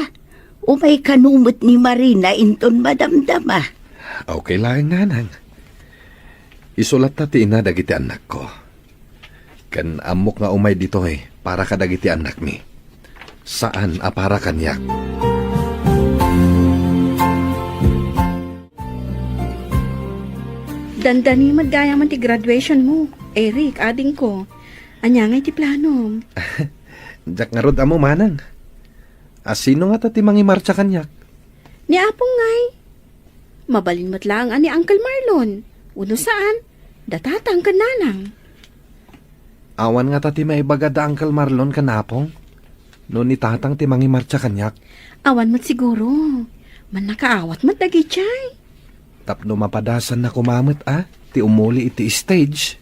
Umay kanumot ni Marina inton madamdama. Okay lang nanang. Isulat na ti ina dagiti anak ko. Kan amok nga umay dito para ka dagiti anak mi. Saan para kanyak? Dandani magaya man ti graduation mo. Eric, ading ko. Anya nga ti plano. Jack nga rod amo manang. Sino nga ti mangimarcha kanyak? Ni Apong ngay. Mabalin mat lang ani Uncle Marlon. Uno saan? Datatang ka nanang. Awan nga ti maibagada Uncle Marlon kanapong. No ni tatang ti mangimarcha kanyak. Awan mat siguro. Man nakaawat mat dagi chay. Tapno mapadasan na kumamit ti umuli iti stage.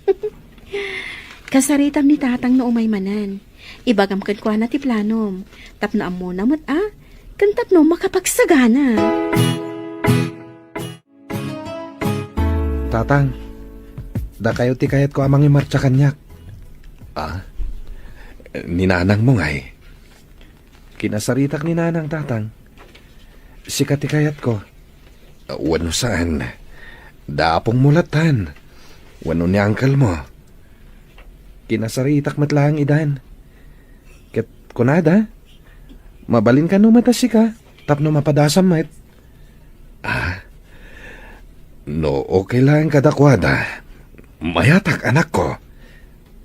Kasaritam ni tatang no umay manan. Ibagam kan kwa na ti planom. Tapno amo na mat kan tapno makapagsagana. Tatang, da kayo ti kayat ko amang imarcha kanyak. Ninanang mo ngay. Kinasaritak ni nanang tatang. Sikat ti kayat ko. Wano saan? Daapong mulatan. Wano ni uncle mo? Kinasaritak matlang idan. Ket kunada, mabalin ka no matasi ka, tapno mapadasam met. No, okay lang kadakwada. Mayatak anak ko.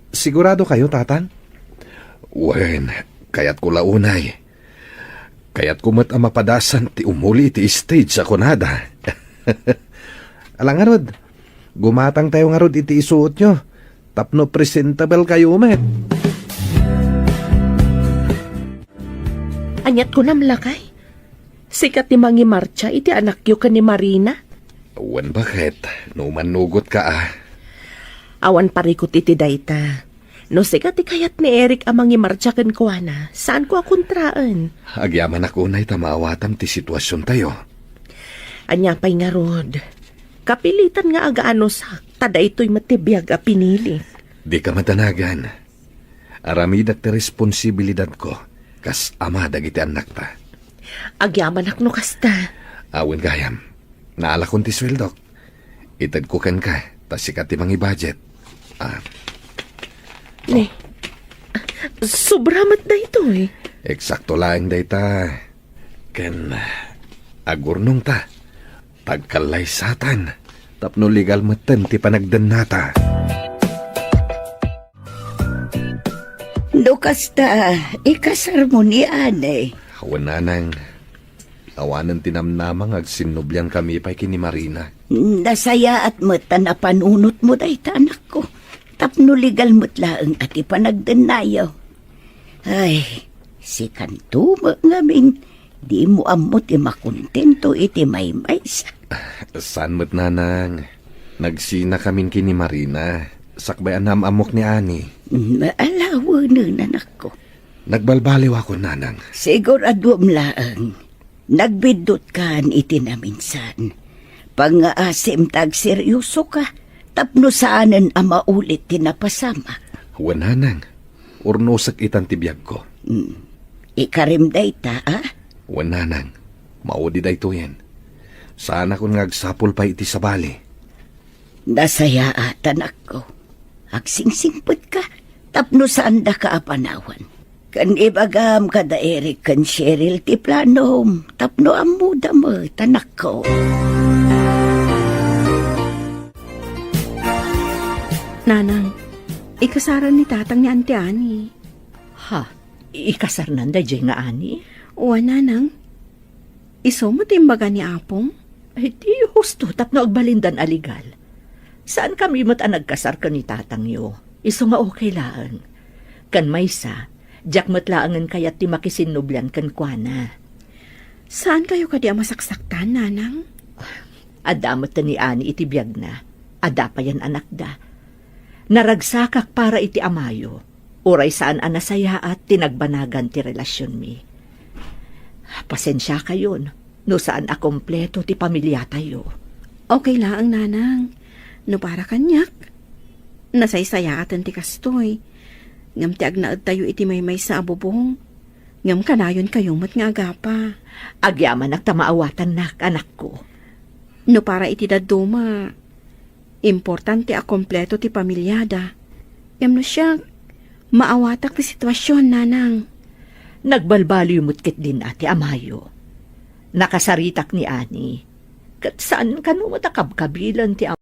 Sigurado kayo, tatang? Wen, kayat ko launay. Kayat ko mat ang mapadasan ti umuli ti stage sa kunada. Alang nga rod, gumatang tayo nga rod iti isuot nyo. Tapno presentable kayo, met. Anyat ko namlakay. Sikat ni Mangi Marcha, iti anak yu ka ni Marina. Wen, bakit? No manugot ka Awan parikot iti dayta. No sikat kayat ni Eric amang Marcha ken kuana, saan ko akontraan? Agyaman ako na'y tamawatam ti sitwasyon tayo. Anya pa'y nga rod. Kapilitan nga agaano sa tada ito'y matibiyag a pinili. Di ka matanagan. Aramidak ti responsibilidad ko. Kas ama dagiti anak ta. Agyaman akno kasta. Awin gayam. Naala kong ti sweldok. Itad ko kan ka. Tas sikat ti mangi budget. Ne, sobramat na ito eh. Eksakto lang dayta. Ken agurnong ta. Pagkalay satan. Tapno legal matan ti panagdan nata. No kasta, ikasar mo ni ane. Wananang awanan tinamnamang agsinubyan kami pa'y kini Marina. Nasaya at mata na panunot mo dayta anak ko. Tapno legal mo't laeng at ipanagdanayaw. Ay, si Kantumo ngamin, di mo amot makontento iti maymaysa. San mo't nanang? Nagsina kamin kini Marina. Sakbayan nam amok ni Ani. Maalawa na anak ko. Nagbalbaliw ako nanang. Sigurado laeng. Nagbidot kan iti na minsan. Pangaasim tag seryoso ka. Tapno saanan ang maulit tinapasama. Wananang, urnosak itan tibiyag ko. Ikarim dayta, Wananang, maudi dayto yan. Sana kung ngagsapol pa iti sa bali. Nasaya at anak ko. Agsingsingpot ka. Tapno saan da ka apanawan. Kan ibagam kada Eric kan Cheryl ti planom. Tapno amuda mo, tanak ko. Nanang, ikasaran ni tatang ni Auntie Annie. Ha, ikasar nanda jay nga ani? Uwa, nanang. Iso mo timbaga ni Apong? Ay di husto tapno agbalindan aligal. Saan kami mat nagkasar ka ni tatang yo? Iso nga okay lang. Kan maysa, jak matlaangan kayat ti makisinublan kan kuana. Saan kayo kadi masaksaktan, nanang? Adamat ni ani iti biyag na. Ada pa yan anak da. Naragsakak para iti amayo. Uray saan anasaya at tinagbanagan ti relasyon mi. Pasensya kayon. No saan akompleto ti pamilya tayo. Okay lang, nanang. No para kanyak. Nasaysayatan ti kastoy. Ngam ti agnaad tayo iti maymay sa abubong. Ngam kanayon kayo mat nga agapa. Agyaman nagtamaawatan nak, anak ko. No para iti daduma. Importante a kompleto ti pamilyada. Ngam no siya, maawatak ti sitwasyon, nanang. Nagbalbaliw mutkit din ati amayo. Nakasaritak ni Ani. Kat saan kanumatakab kabilan ti